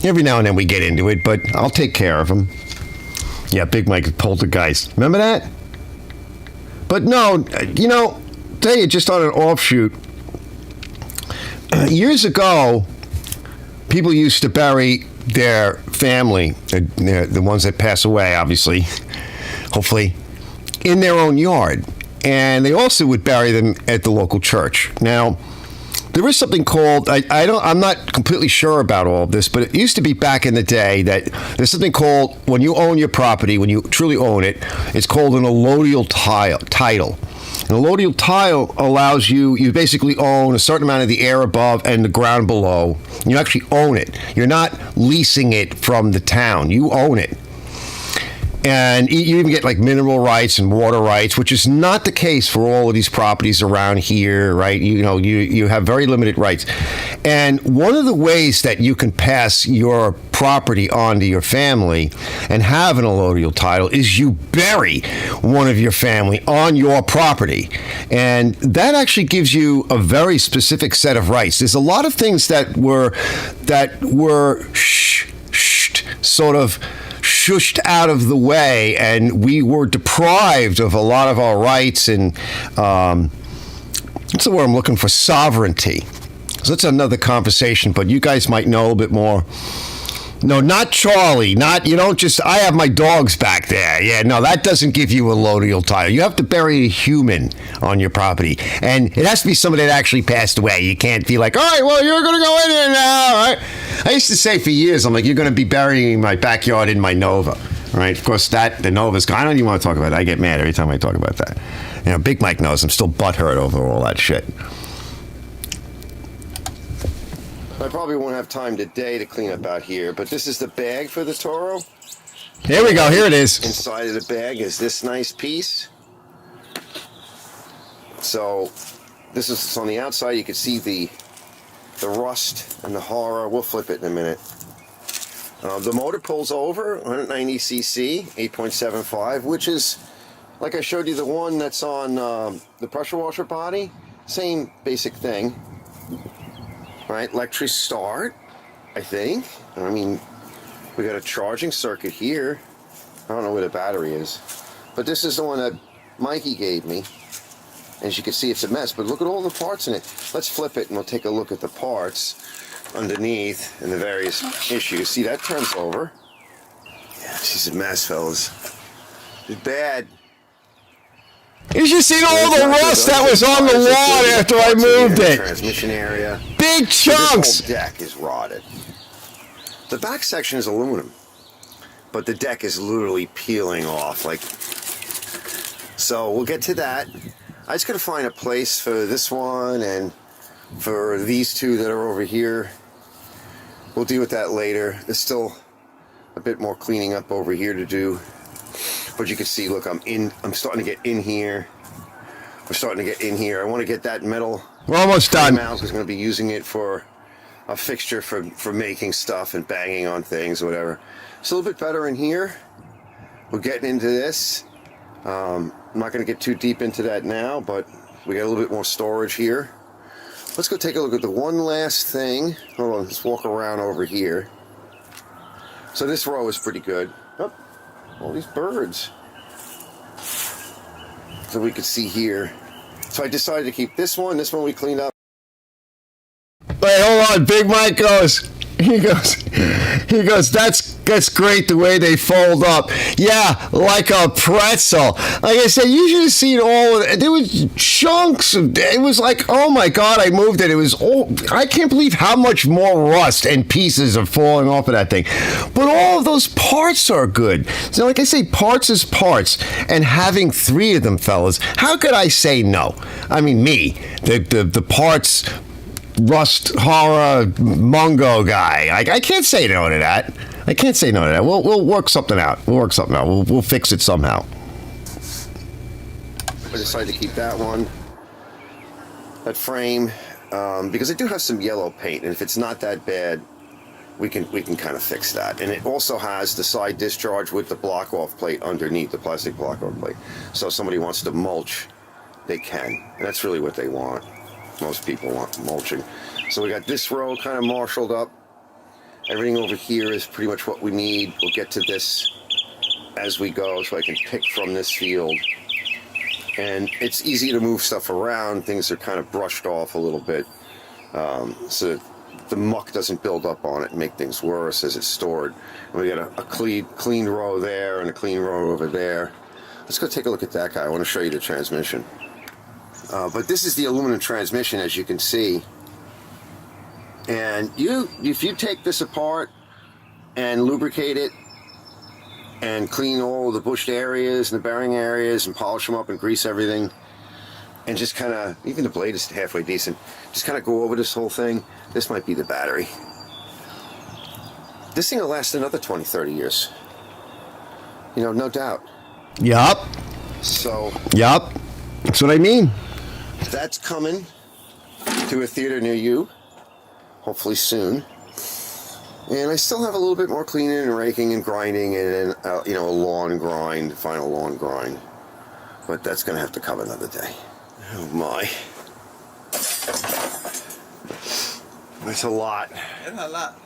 every now and then we get into it, but I'll take care of him. Yeah, Big Mike poltergeist. Remember that? But no, tell you just on an offshoot, years ago, people used to bury their family, the ones that pass away, obviously, hopefully, in their own yard. And they also would bury them at the local church. Now, there is something called, I'm not completely sure about all of this, but it used to be back in the day that there's something called, when you own your property, when you truly own it, it's called an allodial title. An allodial title allows you basically own a certain amount of the air above and the ground below. You actually own it. You're not leasing it from the town. You own it. And you even get like mineral rights and water rights, which is not the case for all of these properties around here, right? You have very limited rights. And one of the ways that you can pass your property on to your family and have an allodial title is you bury one of your family on your property. And that actually gives you a very specific set of rights. There's a lot of things that were sort of shushed out of the way, and we were deprived of a lot of our rights and what's the word I'm looking for? Sovereignty. So that's another conversation, but you guys might know a little bit more. No, not Charlie. I have my dogs back there. Yeah, no, that doesn't give you a allodial title. You have to bury a human on your property. And it has to be somebody that actually passed away. You can't be like, all right, well, you're going to go in here now. All right? I used to say for years, I'm like, you're going to be burying in my backyard in my Nova. All right? Of course, the Nova's gone. I don't even want to talk about it. I get mad every time I talk about that. Big Mike knows I'm still butthurt over all that shit. I probably won't have time today to clean up out here, but this is the bag for the Toro. Here we go. Here it is. Inside of the bag is this nice piece. So this is on the outside. You can see the rust and the horror. We'll flip it in a minute. The motor pulls over, 190 cc, 8.75, which is, like I showed you, the one that's on the pressure washer body. Same basic thing. Right, electric start, I think. I mean, we got a charging circuit here. I don't know where the battery is, but this is the one that Mikey gave me. As you can see, it's a mess, but look at all the parts in it. Let's flip it and we'll take a look at the parts underneath and the various issues. See, that turns over. Yeah, she's a mess, fellas. It's bad. You should see all the rust that was on the lawn after I moved it. Transmission area. Big chunks. This whole deck is rotted. The back section is aluminum, but the deck is literally peeling off. So we'll get to that. I just gotta find a place for this one and for these two that are over here. We'll deal with that later. There's still a bit more cleaning up over here to do. But you can see, look, I'm starting to get in here. We're starting to get in here. I want to get that metal. We're almost done. Out because I'm going to be using it for a fixture for making stuff and banging on things or whatever. It's a little bit better in here. We're getting into this. I'm not going to get too deep into that now, but we got a little bit more storage here. Let's go take a look at the one last thing. Hold on, let's walk around over here. So this row is pretty good. Oh, all these birds. So we could see here. So I decided to keep this one. This one we cleaned up. Wait, hold on. Big Mike goes, that's great the way they fold up. Yeah, like a pretzel. Like I said, you should have seen all of it. There was chunks. It was like, oh my God, I moved it. It was, I can't believe how much more rust and pieces are falling off of that thing. But all of those parts are good. So like I say, parts is parts. And having three of them, fellas, how could I say no? I mean, me, the parts... Rust horror Mongo guy. I can't say no to that. I can't say no to that. We'll work something out. We'll fix it somehow. I decided to keep that one, that frame, because I do have some yellow paint, and if it's not that bad, we can kind of fix that. And it also has the side discharge with the block off plate underneath, the plastic block off plate. So if somebody wants to mulch, they can. And that's really what they want. Most people want mulching. So we got this row kind of marshaled up. Everything over here is pretty much what we need. We'll get to this as we go so I can pick from this field. And it's easy to move stuff around. Things are kind of brushed off a little bit. So the muck doesn't build up on it and make things worse as it's stored. And we got a clean row there and a clean row over there. Let's go take a look at that guy. I want to show you the transmission. But this is the aluminum transmission, as you can see. And if you take this apart and lubricate it and clean all the bushed areas and the bearing areas and polish them up and grease everything, and just kind of, even the blade is halfway decent, just kind of go over this whole thing, this might be the battery. This thing will last another 20, 30 years. You know, no doubt. Yup. So. Yup. That's what I mean. That's coming to a theater near you, hopefully soon. And I still have a little bit more cleaning and raking and grinding and a lawn grind, final lawn grind. But that's going to have to come another day. Oh my. That's a lot. That's a lot.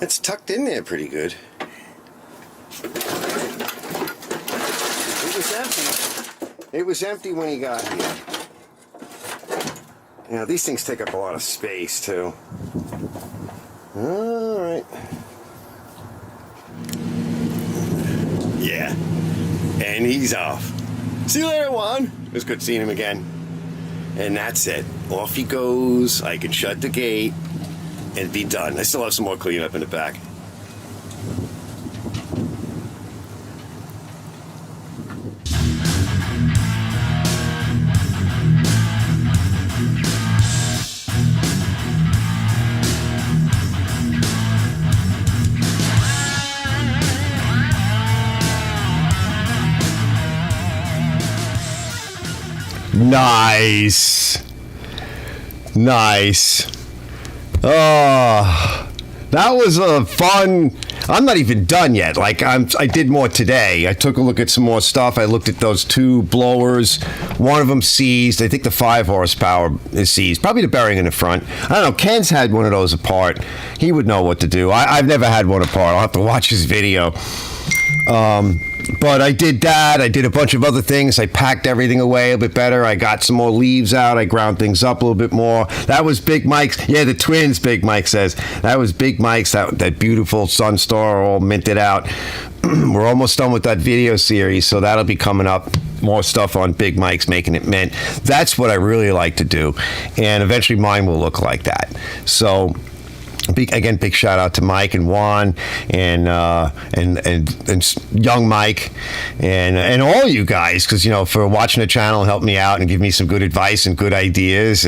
It's tucked in there pretty good. It was empty. It was empty when he got here. You know, these things take up a lot of space too. All right. Yeah. And he's off. See you later, Juan. It was good seeing him again. And that's it. Off he goes. I can shut the gate and be done. I still have some more cleanup in the back. Nice. Nice. Oh, that was a fun. I'm not even done yet. Like I did more today. I took a look at some more stuff. I looked at those two blowers. One of them seized. I think the 5 horsepower is seized. Probably the bearing in the front. I don't know. Ken's had one of those apart. He would know what to do. I've never had one apart. I'll have to watch his video. But I did that. I did a bunch of other things. I packed everything away a bit better. I got some more leaves out. I ground things up a little bit more. That was Big Mike's. Yeah, the twins, Big Mike says. That was Big Mike's, that beautiful Sunstar all minted out. We're almost done with that video series, so that'll be coming up. More stuff on Big Mike's making it mint. That's what I really like to do. And eventually mine will look like that. So... Again, big shout out to Mike and Juan and young Mike and all you guys, because for watching the channel and helping me out and giving me some good advice and good ideas.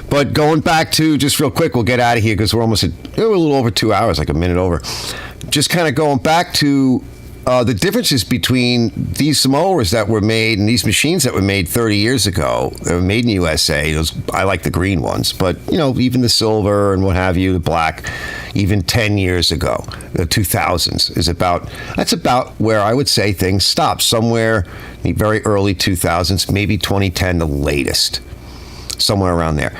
But going back to just real quick, we'll get out of here because we're a little over 2 hours, like a minute over. Just kind of going back to the differences between these Mowers that were made and these machines that were made 30 years ago. They were made in the USA. I like the green ones, but even the silver and what have you, the black, even 10 years ago, the 2000s that's about where I would say things stopped. Somewhere in the very early 2000s, maybe 2010, the latest, somewhere around there.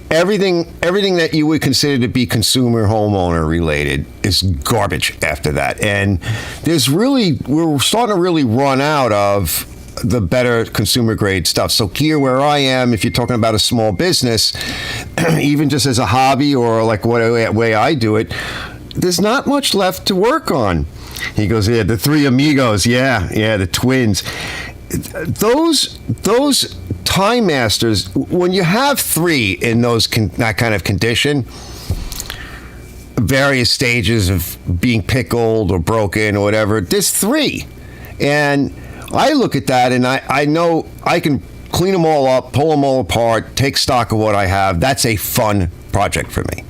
Everything that you would consider to be consumer homeowner related is garbage after that. And we're starting to really run out of the better consumer grade stuff. So here where I am, if you're talking about a small business, even just as a hobby or like what way I do it, there's not much left to work on. He goes, yeah, the three amigos. Yeah, the twins. Those Time Masters, when you have 3 in that kind of condition, various stages of being pickled or broken or whatever, there's 3. And I look at that and I know I can clean them all up, pull them all apart, take stock of what I have. That's a fun project for me.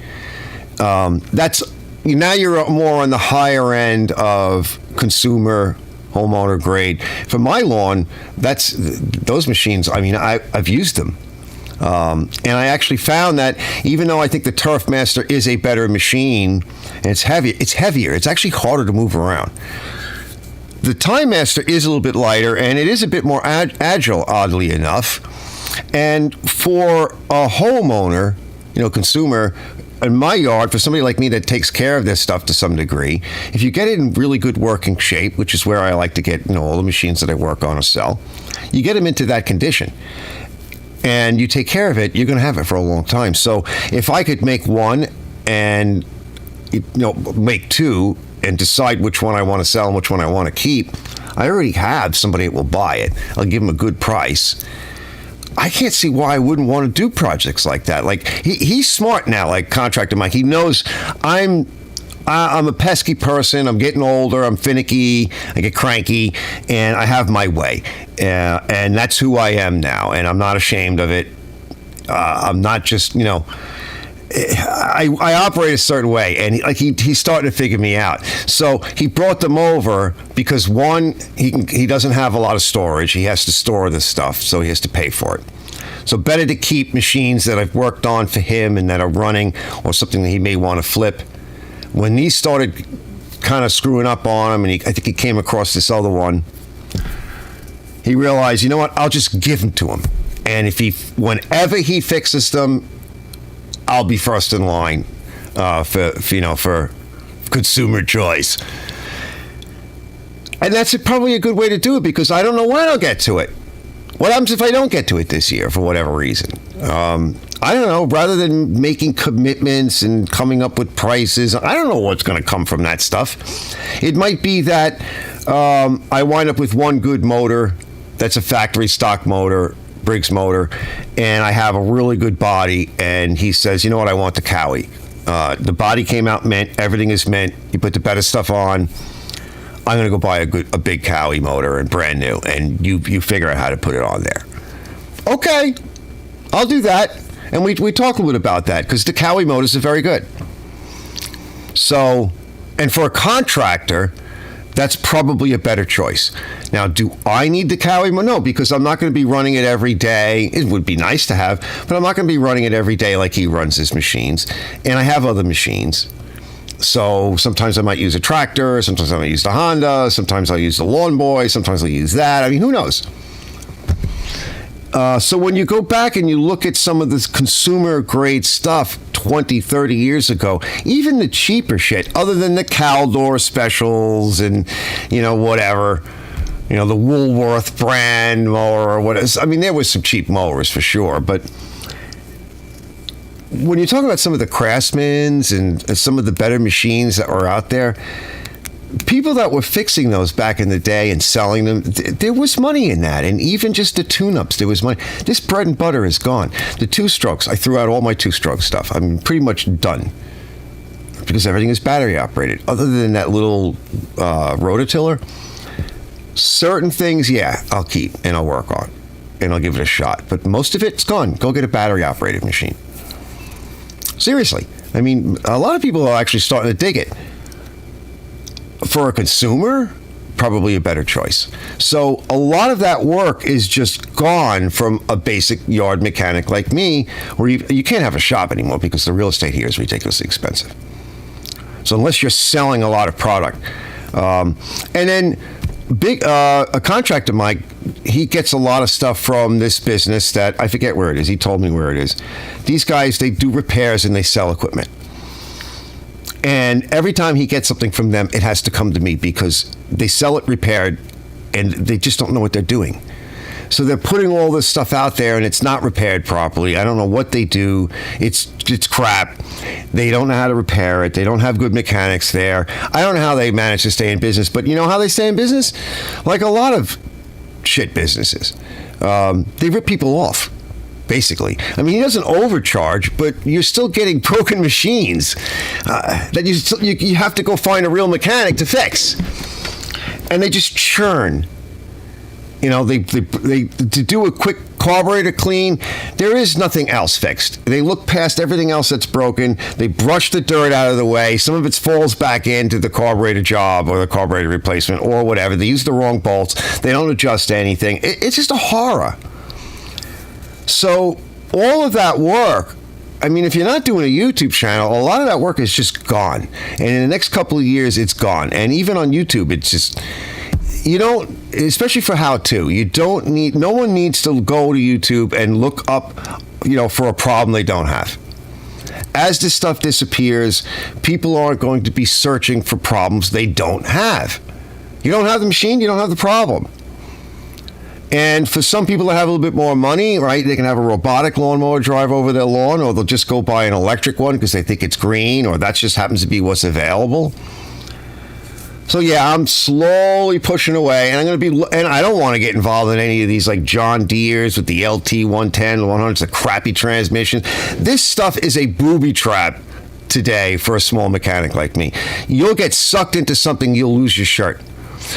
Now you're more on the higher end of consumer homeowner grade. For my lawn, those machines, I've used them. And I actually found that even though I think the Turf Master is a better machine, and it's heavier. It's actually harder to move around. The Time Master is a little bit lighter, and it is a bit more agile, oddly enough. And for a homeowner, consumer, in my yard, for somebody like me that takes care of this stuff to some degree, if you get it in really good working shape, which is where I like to get all the machines that I work on or sell, you get them into that condition. and you take care of it, you're going to have it for a long time. So if I could make one and make two and decide which one I want to sell and which one I want to keep, I already have somebody that will buy it. I'll give them a good price. I can't see why I wouldn't want to do projects like that. Like he's smart now, like Contractor Mike. He knows I'm a pesky person. I'm getting older. I'm finicky. I get cranky, and I have my way, and that's who I am now. And I'm not ashamed of it. I'm not just I operate a certain way, and he's starting to figure me out. So he brought them over because one, he doesn't have a lot of storage. He has to store this stuff, so he has to pay for it. So better to keep machines that I've worked on for him and that are running, or something that he may want to flip. When these started kind of screwing up on him, and I think he came across this other one, he realized, you know what? I'll just give them to him, and whenever he fixes them, I'll be first in line for consumer choice. And that's probably a good way to do it, because I don't know when I'll get to it. What happens if I don't get to it this year for whatever reason? I don't know. Rather than making commitments and coming up with prices, I don't know what's going to come from that stuff. It might be that I wind up with one good motor that's a factory stock motor, Briggs motor, and I have a really good body, and he says, you know what, I want the Cowie. The body came out mint, everything is mint, you put the better stuff on, I'm going to go buy a big Cowie motor and brand new, and you figure out how to put it on there. Okay, I'll do that. And we talked a little bit about that, because the Cowie motors are very good. So, and for a contractor, that's probably a better choice. Now, do I need the Cowie? No, because I'm not going to be running it every day. It would be nice to have, but I'm not going to be running it every day like he runs his machines. And I have other machines. So sometimes I might use a tractor, sometimes I might use the Honda, sometimes I'll use the Lawn Boy, sometimes I'll use that. I mean, who knows? So when you go back and you look at some of this consumer grade stuff 20, 30 years ago, even the cheaper shit, other than the Caldor specials and, whatever, the Woolworth brand mower or whatever. I mean, there was some cheap mowers for sure, but when you talk about some of the Craftsmans and some of the better machines that were out there, people that were fixing those back in the day and selling them, there was money in that. And even just the tune-ups, there was money. This bread and butter is gone. The two-strokes, I threw out all my two-stroke stuff. I'm pretty much done, because everything is battery operated. Other than that little rototiller, certain things, I'll keep and I'll work on and I'll give it a shot. But most of it's gone. Go get a battery operated machine. Seriously. I mean, a lot of people are actually starting to dig it. For a consumer, probably a better choice. So a lot of that work is just gone from a basic yard mechanic like me, where you can't have a shop anymore because the real estate here is ridiculously expensive. So unless you're selling a lot of product. And then a contractor, Mike, he gets a lot of stuff from this business that I forget where it is. He told me where it is. These guys, they do repairs and they sell equipment. And every time he gets something from them, it has to come to me, because they sell it repaired and they just don't know what they're doing. So they're putting all this stuff out there and it's not repaired properly. I don't know what they do. It's crap. They don't know how to repair it. They don't have good mechanics there. I don't know how they manage to stay in business, but you know how they stay in business? Like a lot of shit businesses. They rip people off. Basically. I mean, he doesn't overcharge, but you're still getting broken machines that you have to go find a real mechanic to fix. And they just churn. They to do a quick carburetor clean, there is nothing else fixed. They look past everything else that's broken. They brush the dirt out of the way. Some of it falls back into the carburetor job or the carburetor replacement or whatever. They use the wrong bolts. They don't adjust anything. It's just a horror. So all of that work, I mean, if you're not doing a YouTube channel, a lot of that work is just gone. And in the next couple of years, it's gone. And even on YouTube, it's just, especially for how-to, no one needs to go to YouTube and look up, for a problem they don't have. As this stuff disappears, people aren't going to be searching for problems they don't have. You don't have the machine, you don't have the problem. And for some people that have a little bit more money, right, they can have a robotic lawnmower drive over their lawn, or they'll just go buy an electric one because they think it's green, or that just happens to be what's available. So yeah, I'm slowly pushing away, and and I don't want to get involved in any of these like John Deere's with the LT 110, 100s, the crappy transmission. This stuff is a booby trap today for a small mechanic like me. You'll get sucked into something, you'll lose your shirt.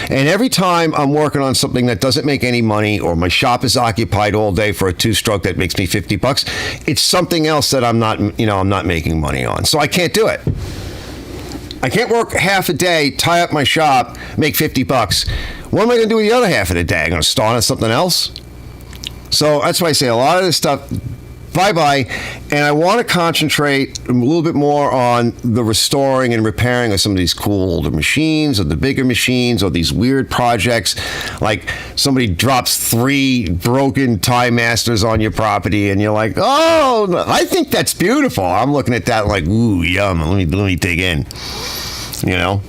And every time I'm working on something that doesn't make any money, or my shop is occupied all day for a 2-stroke that makes me $50, it's something else that I'm not making money on. So I can't do it. I can't work half a day, tie up my shop, make $50. What am I going to do with the other half of the day? I'm going to start on something else? So that's why I say a lot of this stuff, bye-bye. And I want to concentrate a little bit more on the restoring and repairing of some of these cool older machines, or the bigger machines, or these weird projects. Like somebody drops 3 broken Tie Masters on your property, and you're like, oh, I think that's beautiful. I'm looking at that like, ooh, yum, let me dig in. You know?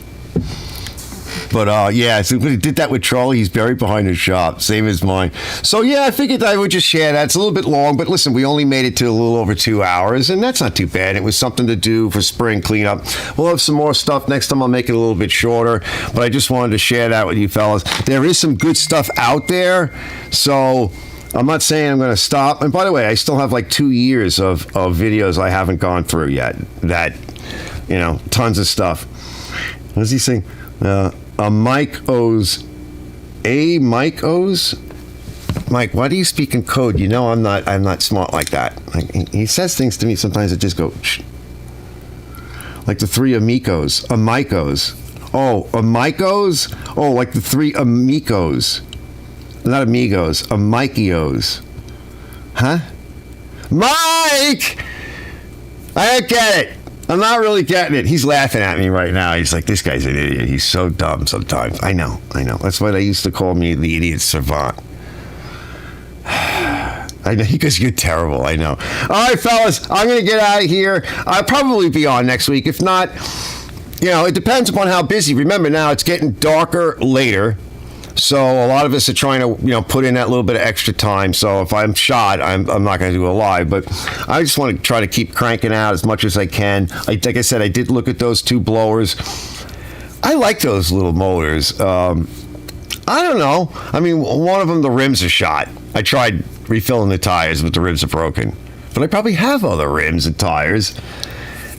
But yeah, so we did that with Charlie. He's buried behind his shop, same as mine. So yeah, I figured I would just share that. It's a little bit long, but listen, we only made it to a little over 2 hours, and that's not too bad. It was something to do for spring cleanup. We'll have some more stuff next time. I'll make it a little bit shorter, but I just wanted to share that with you fellas. There is some good stuff out there, so I'm not saying I'm going to stop. And by the way, I still have like 2 years of videos I haven't gone through yet. That, tons of stuff. What does he say? Mike owes. Mike, why do you speak in code? I'm not smart like that. Like, he says things to me sometimes that just go, shh. Like the 3 amigos. Oh, amigos? Oh, like the 3 amigos. Not amigos, amikeos. Huh? Mike! I don't get it. I'm not really getting it. He's laughing at me right now. He's like, this guy's an idiot. He's so dumb sometimes. I know. That's why they used to call me the idiot savant. I know, because you're terrible. I know. All right, fellas, I'm going to get out of here. I'll probably be on next week. If not, it depends upon how busy. Remember, now it's getting darker later. So a lot of us are trying to, put in that little bit of extra time. So if I'm shot, I'm not going to do a live. But I just want to try to keep cranking out as much as I can. Like I said, I did look at those 2 blowers. I like those little motors. I don't know. I mean, one of them, the rims are shot. I tried refilling the tires, but the rims are broken. But I probably have other rims and tires.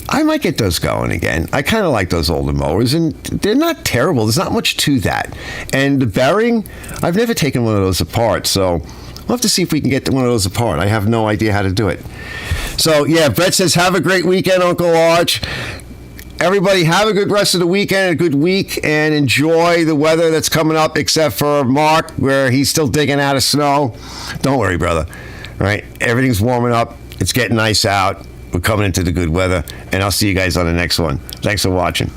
I might get those going again. I kind of like those older mowers, and they're not terrible. There's not much to that. And the bearing, I've never taken one of those apart, so we'll have to see if we can get one of those apart. I have no idea how to do it. So, yeah, Brett says, have a great weekend, Uncle Arch. Everybody, have a good rest of the weekend, a good week, and enjoy the weather that's coming up, except for Mark, where he's still digging out of snow. Don't worry, brother. All right? Everything's warming up. It's getting nice out. We're coming into the good weather, and I'll see you guys on the next one. Thanks for watching.